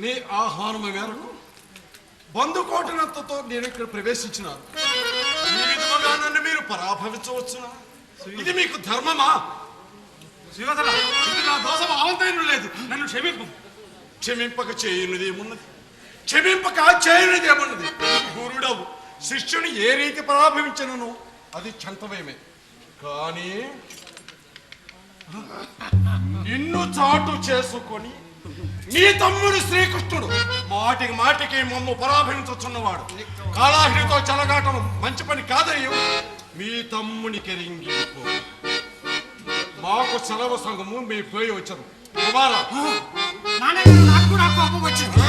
నీ ఆహ్వానం మేరకు బంధుకోటనంతతో నేను ఇక్కడ ప్రవేశించినాను. ఈ విధముగా నన్ను మీరు పరాభవించవచ్చునా? ఇది మీకు ధర్మమా? శ్రీవత్సల, ఇది నా దోషం అవంతైన లేదు. నన్ను క్షమింపు. క్షమింపక చేయనిది ఏమున్నది? క్షమింపక చేయనిది ఏమున్నది? గురుడవు శిష్యుని ఏ రీతి పరాభవించను అది చంతమేమే. కానీ నిన్ను చాటు చేసుకొని నీ తమ్ముడు శ్రీకృష్ణుడు మాటికి మాటికి మమ్ము పరాభవించుచున్నవాడు. కాళాహిడితో చెలగాటం మంచి పని కాదయ్యో. మీ తమ్ముని కెరింగిపో. మాకు సెలవు సంఘము మీ పోయి వచ్చారు. కుమారా, నాకు కూడా కోపం వచ్చింది.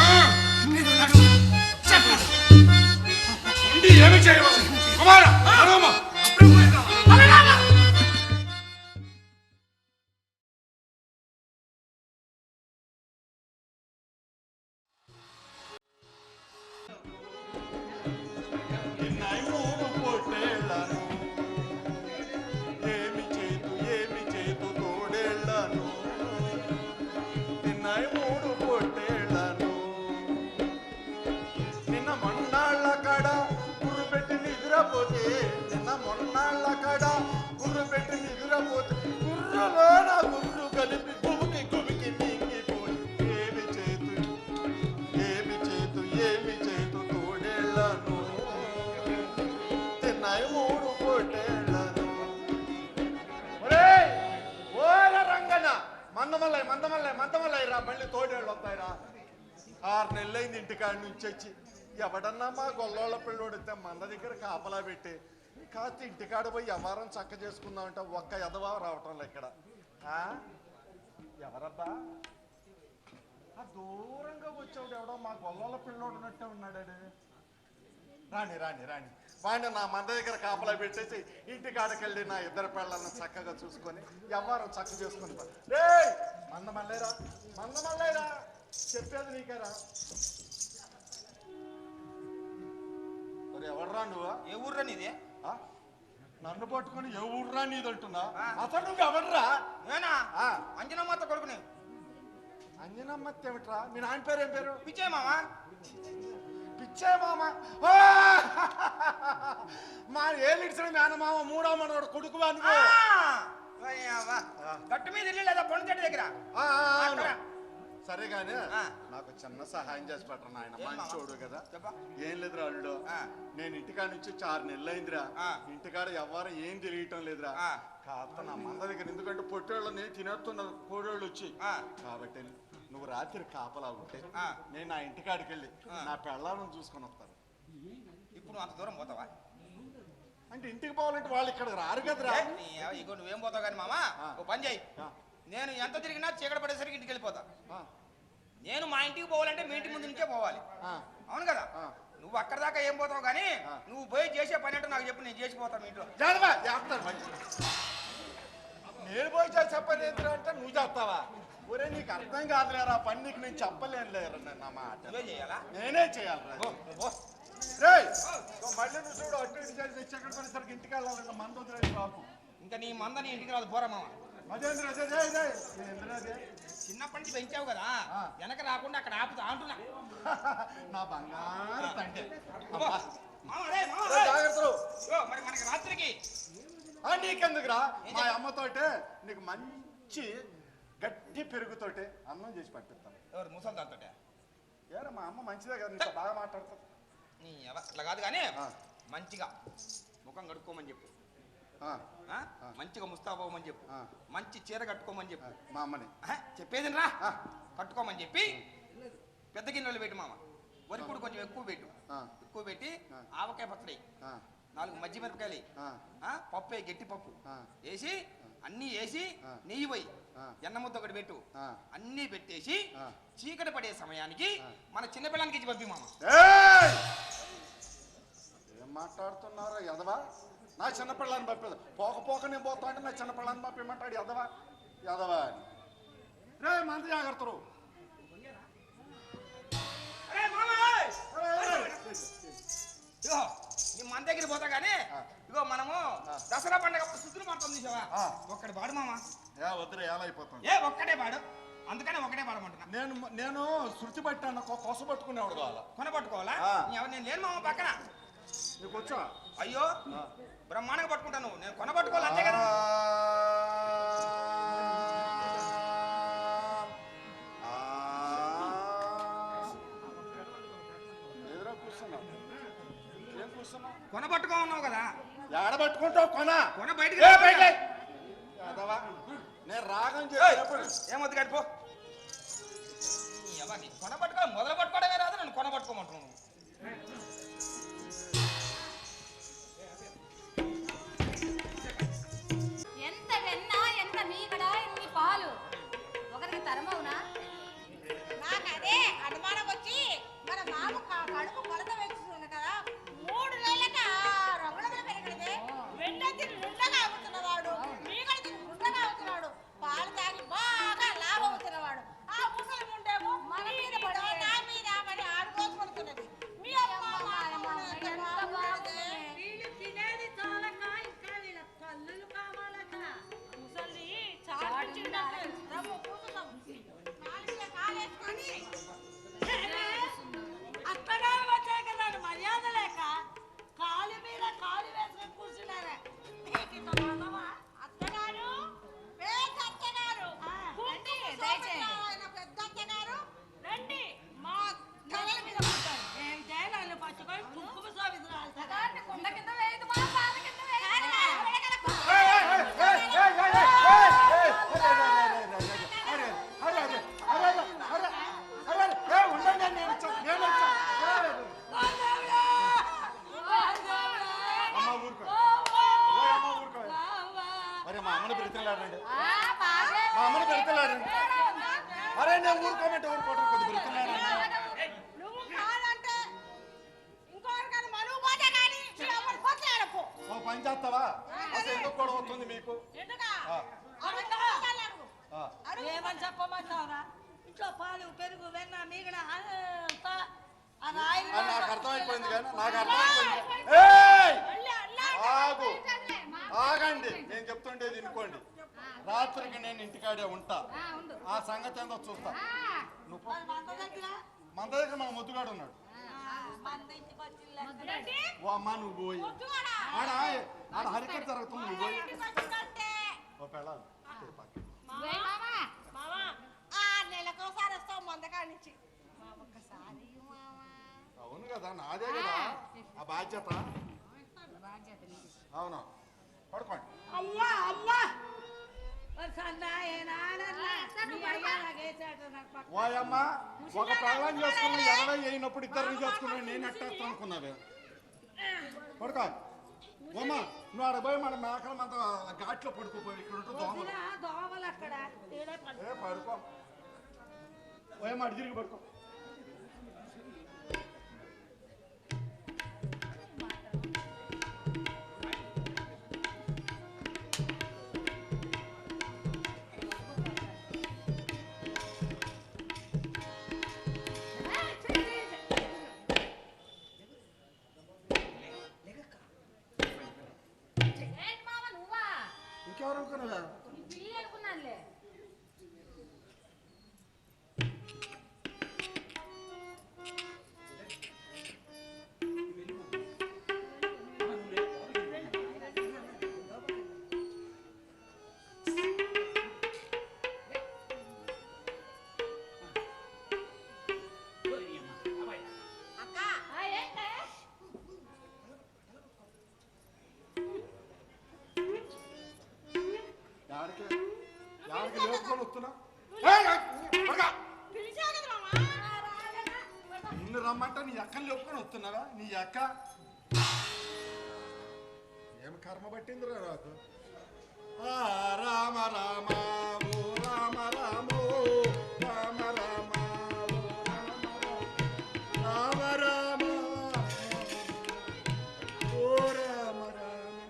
ఏమి చేయవచ్చు కుమారా? మందమల్లయ్య రా, మళ్ళీ తోడేళ్ళు వస్తాయిరా. 6 నెలలైంది ఇంటికాడి నుంచి వచ్చి. ఎవడన్నా మా గొల్లోళ్ళ పిల్లోడితే మంద దగ్గర కాపలా పెట్టి కాస్త ఇంటికాడ పోయి వ్యవహారం చక్క చేసుకుందామంటే ఒక్క ఎదవా రావటంలో ఇక్కడ. ఎవరబ్బా ఆ దూరంగా వచ్చాడు? ఎవడో మా గొల్లోళ్ళ పిల్లోడు ఉన్నట్టే ఉన్నాడు. రాణి వాడిని నా మంద దగ్గర కాపలా పెట్టేసి ఇంటికాడకి వెళ్ళి నా 2 పిల్లలను చక్కగా చూసుకొని వ్యవహారం చక్క చేసుకుని. రే మందమల్లేరా చెప్పేది నీకేరా. ఎవర్రా నువ్వు? ఏ ఊర్రా నీది? నన్ను పట్టుకొని ఏ ఊర్రా నీది అంటున్నా? అసలు నువ్వు ఎవడరా? నేనా? అంజనమ్మత్త కొడుకుని. అంజనమ్మత్త ఏమిట్రా? మీ నాయన పేరు ఏం పేరు? పిచ్చే మామ. మా ఏలిడిసిన మేనమామ 3వ మనోడు కొడుకు. గట్టు మీద ఇల్లు లేదా పొండి చెట్టు దగ్గర? సరే గానీ నాకు చిన్న సహాయం చేసి పెట్టరు నాయన, మంచోడు కదా. ఏం లేదురా అల్లుడు, నేను ఇంటికాడ నుంచి 6 నెలలైందిరా. ఇంటికాడ ఎవరు ఏం తెలియటం లేదురా. కాస్త నా మంద దగ్గర, ఎందుకంటే పొట్టేళ్ళని తినేస్తున్నారు కోడోళ్ళు వచ్చి. కాబట్టి నువ్వు రాత్రి కాపలా ఉంటే నేను నా ఇంటికాడికి వెళ్ళి నా పెళ్ళాలను చూసుకొని వస్తాను. ఇప్పుడు అంత దూరం పోతావా? అంటే ఇంటికి పోవాలంటే వాళ్ళు ఇక్కడ రారు కదరా. ఇగో నువ్వేం పోతావు కానీ మామ, ఓ పని చేయి. నేను ఎంత తిరిగినా చీకటి పడేసరికి ఇంటికి వెళ్ళిపోతా. నేను మా ఇంటికి పోవాలంటే మీ ఇంటి ముందు నుంచే పోవాలి. అవును కదా? నువ్వు అక్కడ దాకా ఏం పోతావు కానీ నువ్వు పోయి చేసే పని అంటే నాకు చెప్పు, నేను చేసిపోతాను మీ ఇంట్లో. నేను పోయి చేసే పని ఏంటి అంటే నువ్వు చేస్తావా? ఒరే నీకు అర్థం కాదులేరా, పని నీకు నేను చెప్పలేను లేరు నా మాట. చేయాలా? నేనే చేయాలి. మళ్ళీ నువ్వు చూడు, అటు ఇటు చేసి ఎక్కడ పడేసరికి ఇంటికి వెళ్ళాలి. మంద వదిలేదు బాబు. ఇంకా నీ మంద నీ ఇంటికి రాదు, పోరా మామ. చిన్నప్పటి నుంచి పెంచావు కదా, వెనక రాకుండా అక్కడ ఆపుతా అంటున్నా. నా బంగారు తండ్రి. మరి మనకి రాత్రికి నీకెందుకురా? మా అమ్మతోటే నీకు మంచి గట్టి పెరుగుతోటే అన్నం చేసి పంపిస్తాను. ఎవరు ముసలి దాంతో? ఏరా మా అమ్మ మంచిదే కదా, నీతో బాగా మాట్లాడుతుంది. అట్లా కాదు కానీ మంచిగా ముఖం కడుక్కోమని చెప్పు, మంచిగా ముస్తాబోమని చెప్పు, మంచి చీర కట్టుకోమని చెప్పు. మా అమ్మని చెప్పేది రా, కట్టుకోమని చెప్పి పెద్ద గిన్నెలు పెట్టు మామ. వరికుడు కొంచెం ఎక్కువ పెట్టి ఆవకాయ పచ్చడి, 4 మజ్జి మిరపకాయలు, పప్పు గట్టి పప్పు వేసి అన్నీ వేసి నెయ్యి పోయి ఎన్న ముద్ద ఒకటి పెట్టు. అన్నీ పెట్టేసి చీకటి పడే సమయానికి మన చిన్నపిల్లానికి ఇచ్చి పంపి మామ. ఏం మాట్లాడుతున్నారో ఎదవా? నా చిన్నపిల్లని పంపేది పోక నేను పోతా అంటే నా చిన్నపిల్లని పంపేమంటాడు ఎదవా అని. రే మంది జాగ్రత్తరు. ఇగో నీ మన దగ్గర పోతా కానీ ఇగో మనము దసరా పండుగ శుద్ధులు పడుతుంది చూసావా? ఒక్కటి పాడు మామ. వద్దురే ఎలా అయిపోతుంది. ఒక్కటే పాడు, అందుకనే ఒకటే పాడమంటున్నా. నేను శృతి పట్టాను, కొస పట్టుకునేవాడు కావాలా? కొన పట్టుకోవాలా? నేను లేను మామ పక్కన. నీకు వచ్చా? అయ్యో బ్రహ్మాండంగా పట్టుకుంటాను, నేను కొన పట్టుకోవాలి అంతే కదా. కొన పట్టుకోమన్నావు కదా, ఏడ పట్టుకుంటావు? కొన బయటకి నేను రాగం చేసినప్పుడు ఏమొద్దు గడిపో. కొన పట్టుకో, మొదలు పట్టుకోవడమే రాదు, నన్ను కొన పట్టుకోమంటున్నాను. ఎంత వెన్న, ఎంత మీగడ, ఎన్ని పాలు ఒకరికి తరమవునా? నాకు అదే అనుమానం వచ్చి మన మామ కడుపు కొలత వేస్తుంది కదా, 3 నెలలకి రంగులతో పెరిగితే వెన్నెత్తి నిండగా అవుతున్నవాడు, మీగడ గుండగా అవుతున్నాడు, పాలు తాగి బాగా లాభం అవుతున్నవాడు. ఆ ముసలి ఉండేమో మన మీద పడి నా మీద పడి ఆడుకోసి పడుతున్నది. మీ వీళ్ళు తినేది చాలక ఇంకా వీళ్ళ కల్లులు కావాలట. ముసలి కాలేసుకొని అక్కడ వచ్చాక సరే నేను ఊరుకోమంటే ఊరుకోవడం కొద్ది పెడుతున్నాను. నువ్వు కాదంటే ఇంకోరికైనా మనువు పోతే కానీ ఎవరు పోతలేడపో. ఓ పని చేస్తావా? అసలు ఎందుకు కూడా వస్తుంది మీకు? ఎందుకా ఆ. ఆ. ఏమని చెప్పమంటావురా? ఇంట్లో పాలు పెరుగు వెన్న మీగడ అంతా ఆ రాయి అది నాకు అర్థమైపోయింది కానీ నాకు అర్థమైపోయింది. ఏయ్! ఆగు, ఆగండి, నేను చెప్తుంటే వినుకోండి. రాత్రికి నేను ఇంటికాడే ఉంటా, ఆ సంగతి ఏందో చూస్తా. నువ్వు మన దగ్గర మన ముద్దుగాడు ఉన్నాడు. ఓ అమ్మ నువ్వు పోయి ఆడ ఆడ హరికట్ జరుగుతుంది, నువ్వు పోయి ఓ పెళ్ళాలి. నెలకోసారి వస్తావు మందకాడి నుంచి. అవును కదా, నాదే కదా ఆ బాధ్యత. అవునా, పడుకోండి. అమ్మా అమ్మా ఓయమ్మా, ఒక పెళ్ళం చేసుకున్న 20 అయినప్పుడు ఇద్దరిని చేసుకున్నా నేను ఎట్టేస్తా అనుకున్నావే. పడుకో ఓమ్మా, నువ్వు ఆడ పోయి మన మేకల మంత ఘాట్లో పడుకోపోయి ఇక్కడ ఉంటే దోమలు అక్కడ పడుకో. ఓయమ్మా అడి తిరిగి పడుకో. ఇంకెవరు అనుకున్నావా? అనుకున్నానులే. ఎవరికి లేపుకొని వస్తున్నా? నిన్ను రమ్మంటే నీ అక్కని లేపుకొని వస్తున్నావా? నీ అక్క ఏమి కర్మ పట్టింది నాకు. రామ రామ ఓ రామ రామ రామ రామ రామ రామ ఓ రామ రామ.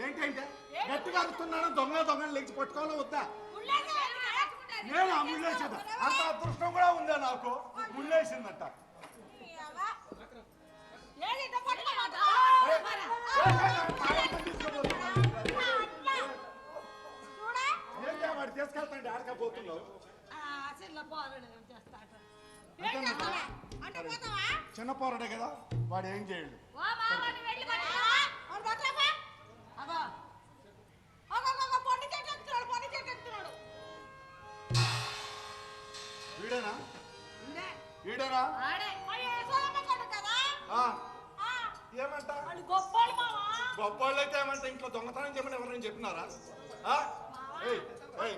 ఏంటంటే గట్టిగా అరుస్తున్నాను, దొంగ దొంగలు లేచి పట్టుకోవాలో వద్దా? నేను ఆ ముళ్ళేసేదా? అంత అదృష్టం కూడా ఉందా నాకు? ముళ్ళేసిందట. వాడు తీసుకెళ్తాండి ఆడకపోతున్నావు. చిన్న పోరాడే కదా, వాడు ఏం చేయడు. వీడేనా? వీడేనా? ఏమంట గొప్పోళ్ళు అయితే ఏమంట? ఇంట్లో దొంగతనం చేయమని ఎవరైనా చెప్పినారా?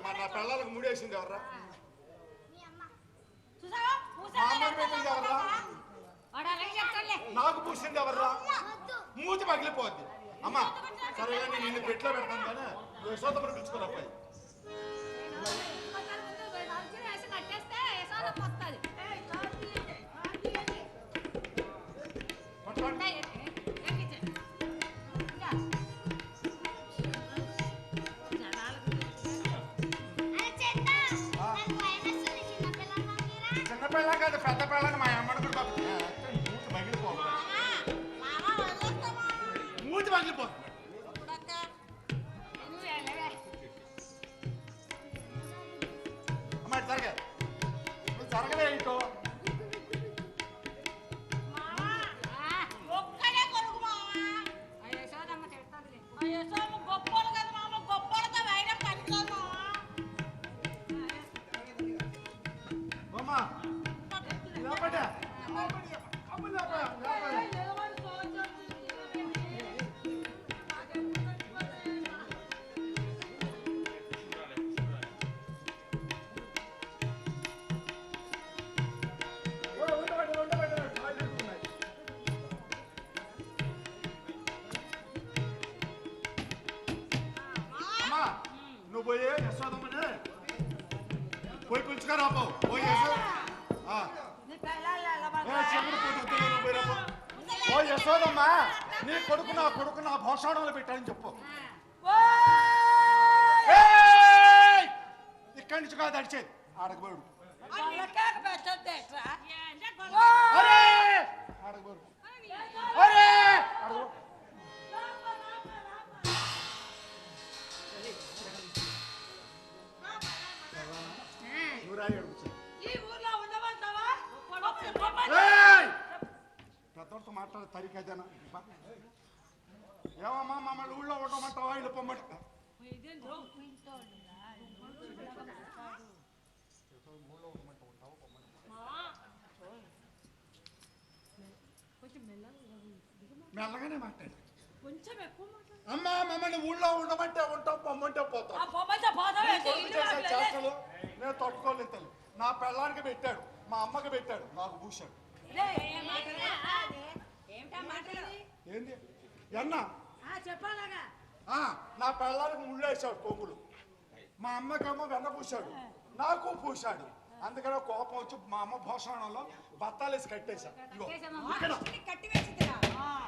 మన నా పిల్లలకు ముడేసింది ఎవర్రా? మా అమ్మకి పెట్టింది ఎవర్రా? నాకు పూసింది ఎవర్రా? మూతి పగిలిపోద్ది. అమ్మా సరేగా నేను నిన్ను పెట్లో పెడతాను కానీ యశోదమ్మని పిలుచుకుని అబ్బాయి. పగిలిపోతుంది. అమ్మాయి జరగదు, నువ్వు జరగలే ఏంటో. ఒక్కడే కొడుకు మావా. యశోదమ్మ తిడతాదిలే. యశోదమ్మ గొప్పోడు కదా మామ, గొప్పోడుతో వైరం కలుగుతావు మావా. అమ్మా లేపటే. అమ్మా నువ్వు పోయే యశోదమ్మనే పోయి పిలుచుకొని రాపో. పోయి యశోద ఓ యశోదమ్మా, నీ కొడుకు నా భోషాణంలో పెట్టాలని చెప్పు. ఇక్కడి నుంచి కాదు అడిచేది ఆడకపోయాడు. ఆడకపోయాడు పెద్దవాళ్ళతో మాట్లాడే తరికైతేనా? ఏమమ్మా మమ్మల్ని ఊళ్ళో ఉండమంటావా వెళ్ళిపోమంటా? మెల్లగానే మాట్లాడు. అమ్మా మమ్మల్ని ఊళ్ళో ఉండమంటే ఉంటాం, పొమ్మంటే పోతాం. చేష్టలు నేను తట్టుకోలేదు తల్లి. నా పెళ్ళానికి పెట్టాడు, మా అమ్మకి పెట్టాడు, నాకు పూశాడు. ఏంది ఎన్న నా పెళ్ళానికి ముళ్ళు వేసాడు కొమ్ములు, మా అమ్మకేమో వెన్న పూశాడు, నాకు పూశాడు. అందుకనే కోపం వచ్చి మా అమ్మ భోషణంలో బత్తాలేసి కట్టేశా.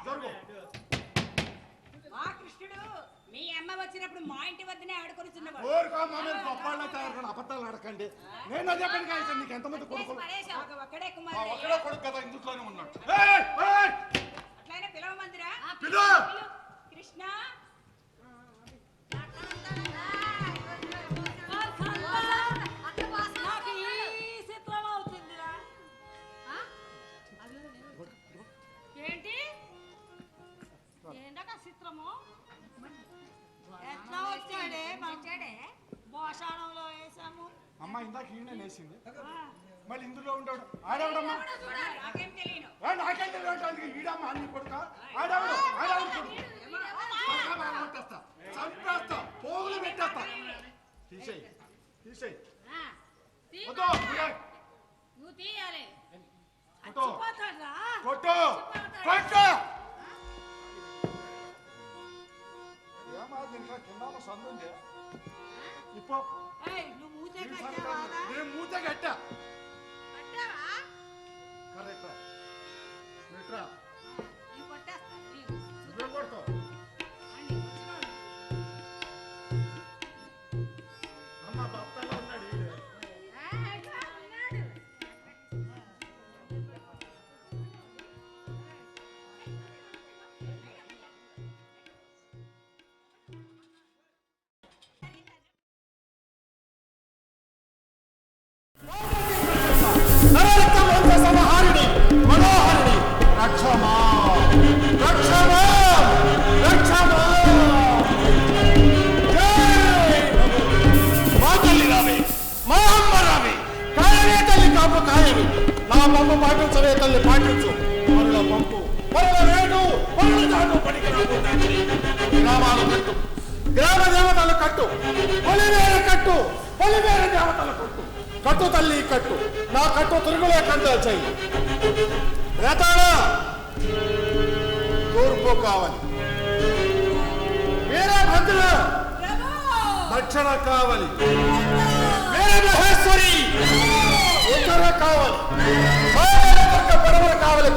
జరుగు. మా కృష్ణుడు మీ అమ్మ వచ్చినప్పుడు మా ఇంటి వద్దనే ఆడుకొని గొప్ప తయారు అబద్ధాలు అడకండి. నేను అదే పని కాదు. నీకు ఎంతమంది కొడుకులు? ఒక్కడే ఒక్కడే కొడుకు కదా, ఇందులోనే ఉన్నాడు. అట్లయినా పిలవమందిరా. కృష్ణ ఏంటి ఏంటక చిత్రము? ఎట్లా వచ్చాడే? వచ్చాడే భోషాణంలో వేసాము. అమ్మ ఇందాక ఈయన వేసింది, మళ్ళీ ఇందులో ఉంటాడు. ఆడవడమ్మా నాకేం తెలియను. నాకేం తెలియదు. ఈడమ్మా అన్ని కొడుక ఆడవడు ఆడవడు కొట్టేస్తా, చంపేస్తా, పోగులు పెట్టేస్తా. తీసేయి తీసేయి. నువ్వు తీయాలి. కొట్టు కొట్టు కొట్టు. ఏమా దీంట్లో కింద సందుంది. ఇప్పుడు నేను మూత కట్టా. కరెక్టా నువ్వే కొడతావు. అమ్మ భర్తలో ఉన్నాడు ఈడే. సంహారిణి మనోహరిణి రక్షమా రక్షమా రక్షమా. మా తల్లి రావే, మా అమ్మ రావే, కాయవే తల్లి కాపు కాయవి. నా పంపు పాటించవే తల్లి పాటించు. పరుల పంపు పరుల రేటు పరుల దాటు పడికి గ్రామాలు కట్టు, గ్రామ దేవతలు కట్టు, పొలిమేర కట్టు, పొలిమేర దేవతల కట్టు. కట్టు తల్లి కట్టు, నా కట్టు తిరుగులే కంటే చెయ్యి. రతాళ తూర్పు కావాలి, వీరభద్ర దక్షిణ కావాలి, వీరమహేశ్వరి ఉత్తర కావాలి, పడవల కావాలి.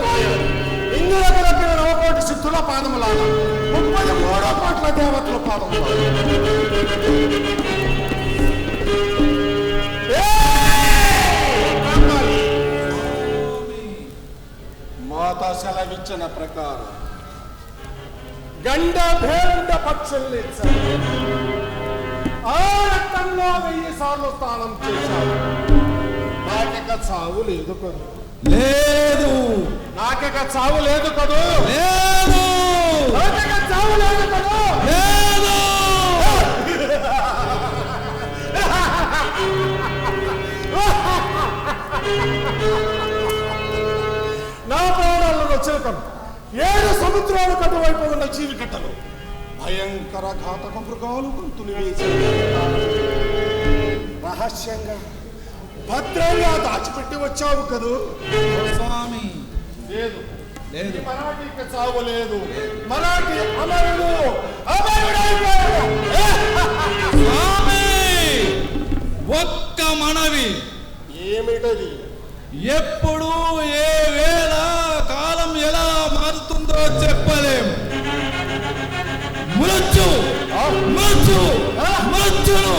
ఇందులో దగ్గర నవకోటి సిద్ధుల పాదములాగా 33 కోట్ల దేవతల పాదములు. మాత సెలవిచ్చిన ప్రకారం గండ భేండ పక్షుల్ని ఇచ్చాడు. ఆ రక్తంలో 1000 సార్లు స్నానం చేశాడు. నాకిక చావు లేదు కదూ? లేదు. నాకిక చావు లేదు కదూ? లేదు. నాకిక చావు లేదు కదూ? లేదు. నా ప్రాణాలను చేతను 7 సముద్రాలు కటువైపు ఉన్న జీవి కట్టలు భయంకర ఘాతక మృగాలు గొంతులు వేసి రహస్యంగా భద్రంగా దాచిపెట్టి వచ్చావు కదూ స్వామి. లేదు లేదు. మరాఠీకి చావు లేదు. మరాఠీ అమరుడు అమరుడైపోయాడు. స్వామి ఒక్క మనవి. ఏమిటది? ఎప్పుడు ఏ వేళ కాలం ఎలా మారుతుందో చెప్పలేం. మృత్యు మృత్యు మృత్యులు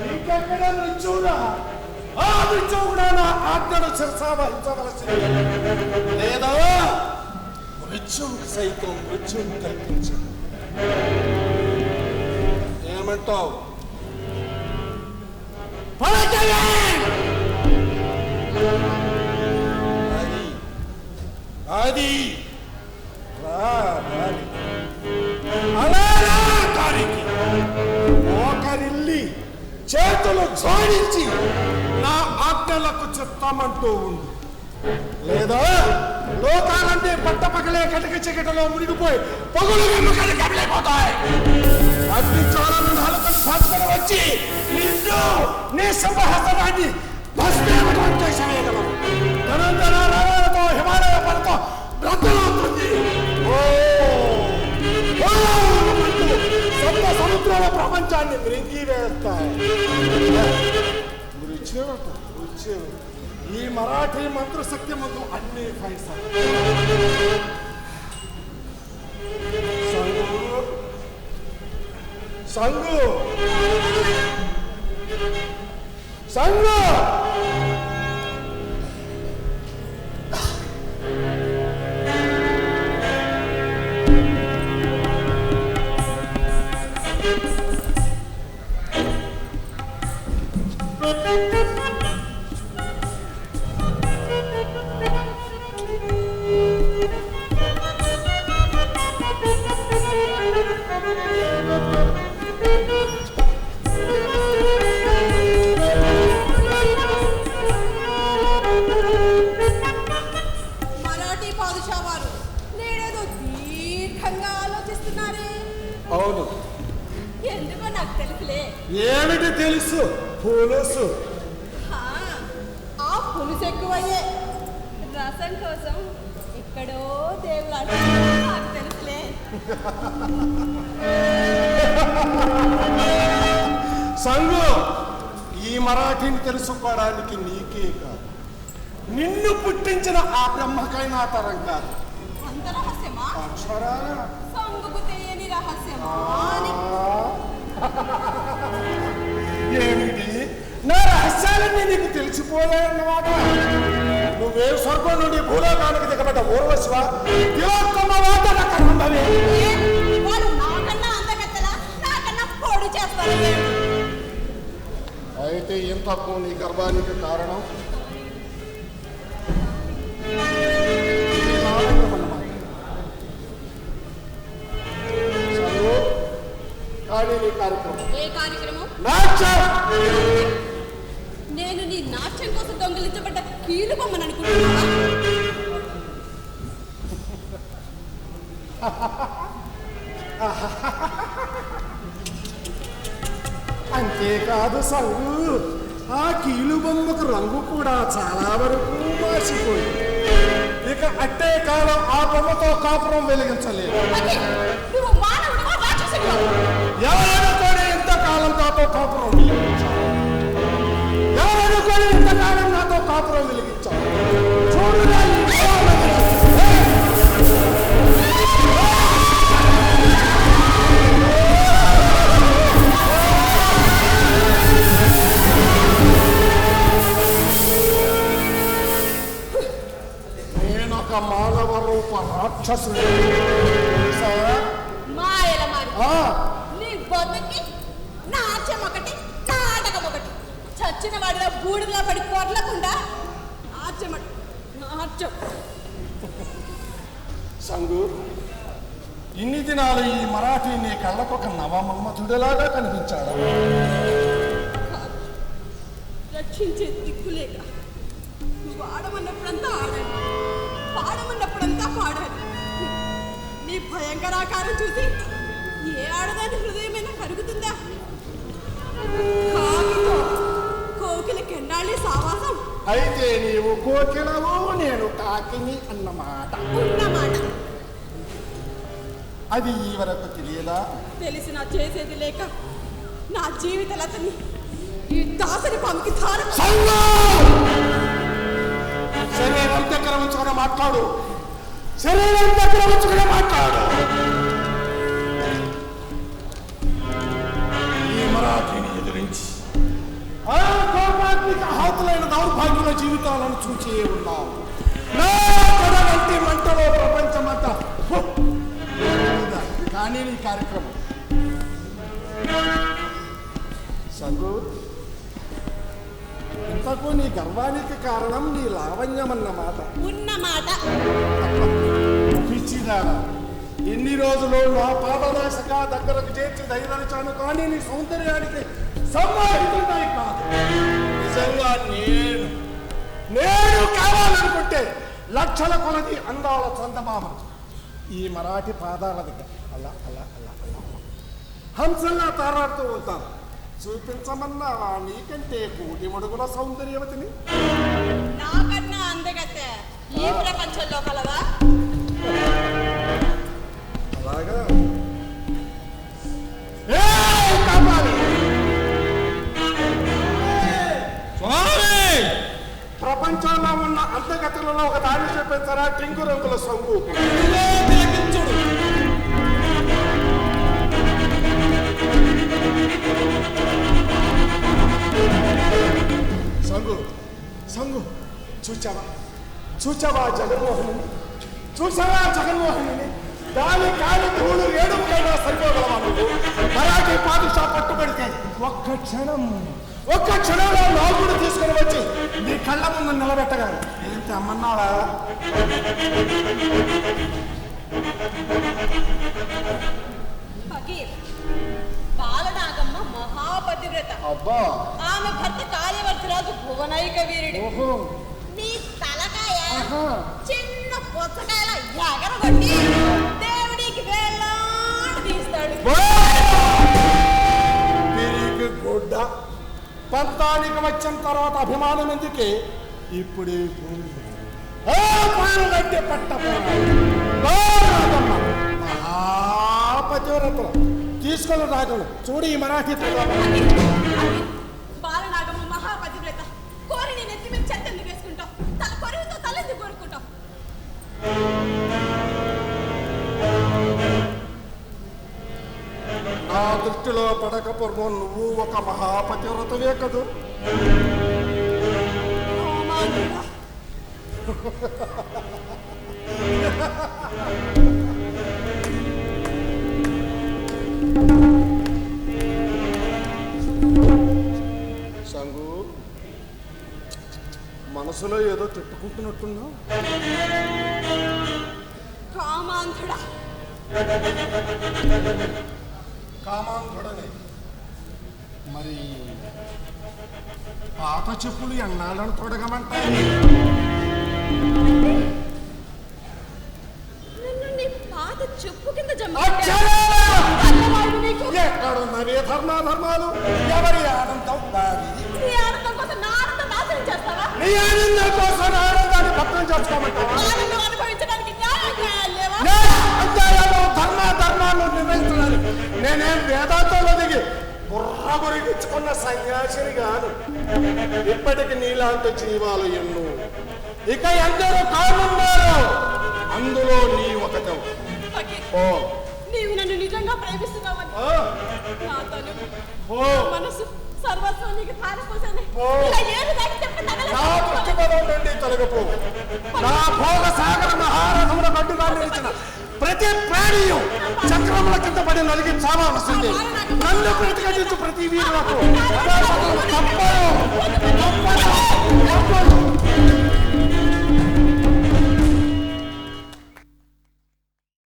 ఇంకెక్కడ మృత్యురా? ఆ మృత్యు కూడా నా ఆజ్ఞను శిరసావహించవలసింది. లేదా మృత్యువుకు సైతం మృత్యువును కల్పించదు. ఏమంటావు? అది ఒకరిల్లి చేతులు జోడించి నా ఆజ్ఞలకు చెప్తామంటూ ఉంది. లేదా లోకాలన్నీ పట్టపగలే కటిక చికటలో మునిగిపోయి పొగులు వెన్నుకలు కమిలిపోతాయి. అగ్ని జ్వాలను నాలుకలు భాస్కరం వచ్చి నిన్ను నీ సింహహస్తనాన్ని భస్మీకరణం చేసేయగలవు. ధనంతర రావాలతో హిమాలయ పర్వతం బ్రద్దలవుతుంది. సప్త సముద్రాల ప్రపంచాన్ని మృంగి వేస్తాయి. ఈ మరాఠీ మంత్రశక్తి ముందు అన్ని ఫైసా. సంగు సంగు మరాఠీ పాదుషా వారు నేనేదో దీర్ఘంగా ఆలోచిస్తున్నారే. అవును. ఎందుకో నాకు తెలుసులే. ఏమిటి తెలుసు? పులుసు. ఆ పులుసు ఎక్కువయ్యే రసం కోసం ఎక్కడో దేవుడు నాకు తెలుసులే. సంగు ఈ మరాఠీని తెలుసుకోవడానికి నీకే కాదు, నిన్ను పుట్టించిన ఆ బ్రహ్మకైనా తరం కాదు. అంత రహస్యమా? అక్షరాల సంగుకు తెలియని రహస్యమా? ఏమిటి? నా రహస్యాలన్నీ నీకు తెలిసిపోయాయన్నమాట. నువ్వే స్వర్గం నుండి భూలోకానికి దిగబడ్డ ఊర్వశివా? వాళ్ళు నాకన్నా అందగత్తెలా, నాకన్నా పొడి చేస్తారు. అయితే ఇంతకు నీ గర్భానికి కారణం కానీ నీ కార్యక్రమం. ఏ కార్యక్రమం? నాట్యం. నేను నీ నాట్యం కోసం దొంగిలించబడ్డ కీలు బొమ్మను అనుకుంటున్నా. అంతేకాదు సంగు, ఆ కీలు బొమ్మకు రంగు కూడా చాలా వరకు మార్చిపోయింది. ఇక అట్టే కాలం ఆ బొమ్మతో కాపురం వెలిగించలేదు. నువ్వు మానవుడువా రాక్షసుడివా? ఎవరనుకోని ఇంతకాలం నాతో కాపురం వెలిగించాలి? ఎవరనుకోని ఇంతకాలం నాతో రాక్షసుడు మాయల మారి నీ బతుకి నాట్యం ఒకటి నాటకం ఒకటి చచ్చిన వాడిలో బూడిలా పడి కొట్లకుండా నాట్యం నాట్యం. సంగు, ఇన్ని దినాలు ఈ మరాఠీ నీ కళ్ళకొక నవమన్మథుడిలాగా కనిపించాడు. రక్షించే దిక్కులేక వాడమన్నప్పుడంతా ఆడాలి, పాడమన్నప్పుడంతా పాడాలి. నీ భయంకరాకారం చూసి ఏ ఆడదాని హృదయమైనా కరుగుతుందా? కాకితో కోకిల కెన్నాళ్ళి సావాసం. అయితే నీవు కోకిలవు, నేను కాకిని అన్నమాట. ఉన్నమాట అది ఈ వరకు తెలియదా? తెలిసినా చేసేది లేక నా జీవిత లతని ఈ దాసరి పంకి ధార. శరీరం దగ్గర ఉంచుకునే మాట్లాడు, శరీరం దగ్గర ఉంచుకునే మాట్లాడు. ఈ మరాఠీని ఎదిరించి ఆ కోపాత్మిక ఆహతులైన దౌర్భాగ్యుల జీవితాలను చూచే ఉన్నావు. నా కొడగంటి మంటలో ప్రపంచమంతా కానీ నీ కార్యక్రమం. సంగు, ఇంతకు నీ గర్వానికి కారణం నీ లావణ్యం అన్నమాట. ఉన్నమాట పిచ్చిదారా, ఎన్ని రోజులు నా పాదదాశగా దగ్గరకు చేర్చి ధైర్యాన్ని కానీ నీ సౌందర్యానికి సమాహితున్నాయి కాదు. నిజంగా నేను కావాలనుకుంటే లక్షల కొలది అందాల చందమామ ఈ మరాఠీ పాదాల దగ్గర అలా అలా అలా అలా హంసల్లా తారాడుతూ ఉంటాను. చూపించమన్నా నీకంటే కోటి మడుగుల సౌందర్యవతిని. నాకన్నా అందగతే ఈ ప్రపంచంలో కలదా? అలాగా కావాలి. ప్రపంచంలో ఉన్న అందగతులలో ఒక దారి చూపించారా? టింగు రంగుల సంగు. సంగు సంగు, చూచావా జగన్మోహనుని? చూసావా జగన్మోహనుని? దాని కాలి ధూళి ఏడుకైనా సరిపోగలవా నువ్వు? మరాఠీ పాదుషా పట్టుబడితే ఒక్క క్షణంలో నాగుడు తీసుకుని వచ్చి నీ కళ్ళ ముందు నిలబెట్టగా ఏంటి అమ్మన్నావా? బాలనాగమ్మ మహాపతివ్రత. అబ్బా, ఆమె భర్త కార్యవర్తిరాజు భువనైక వీరుడు. నీ తలకాయ చిన్న పుచ్చకాయల ఎగరగొట్టి దేవుడికి వేళ్ళాడు తీస్తాడు. గుడ్డ పంతానికి వచ్చిన తర్వాత అభిమానం ఎందుకే? ఇప్పుడు మహాపతివ్రతలు తీసుకొని రాగలరు. చూడు ఈ మరాఠీ బాలనాగమ్మ మహాపతివ్రత. కోరి నేను ఎత్తి మీద చెత్త ఎందుకు వేసుకుంటావు? తల కొరివితో తలెందుకు కొరుకుంటావు? నా దృష్టిలో పడకపోవడం నువ్వు ఒక మహాపతివ్రతవే కదూ. సంగు, మనసులో ఏదో తిట్టుకుంటున్నట్టున్నా? కామాంధుడా. కామాంధుడనే. మరి పాత చెప్పులు ఎన్నాళ్ళను తొడగమంటాయి? నన్ను నీ పాత చెప్పు కింద ఎక్కడున్నవే ధర్మాలు? ఎవరి ఆనందం వారి. నీ ఆనందం కోసం నా ఆనందం నాశనం చేస్తావా? నీ ఆనందం కోసం ఆనందాన్ని భక్తం చేసుకోమంటావా? ఆనందం అనుభవించడానికి న్యాయాలు లేవా? అధ్యాయాలు ధర్మాలు నిర్వహించడానికి నేనేం వేదాంతంలో దిగి బుర్ర గురిగించుకున్న సన్యాసిని కాదు. ఇప్పటికి నీలాంటి జీవాలు ఎన్నో, ఇక ఎందరో కానున్నారు. అందులో నీ ఒకటం. నీవు నన్ను నిజంగా ప్రేమిస్తున్నావని నా తను మనసు సర్వస్వం నీకు ధారపోసాను. నా దృష్టి పదం నుండి తొలగిపో. నా భోగ సాగర మహారథముల గడ్డుగాన్ని ప్రతి ప్రాణియు చక్రముల కింద పడి నలిగి చావవలసింది. నన్ను ప్రతిఘటించు ప్రతి వీరులకు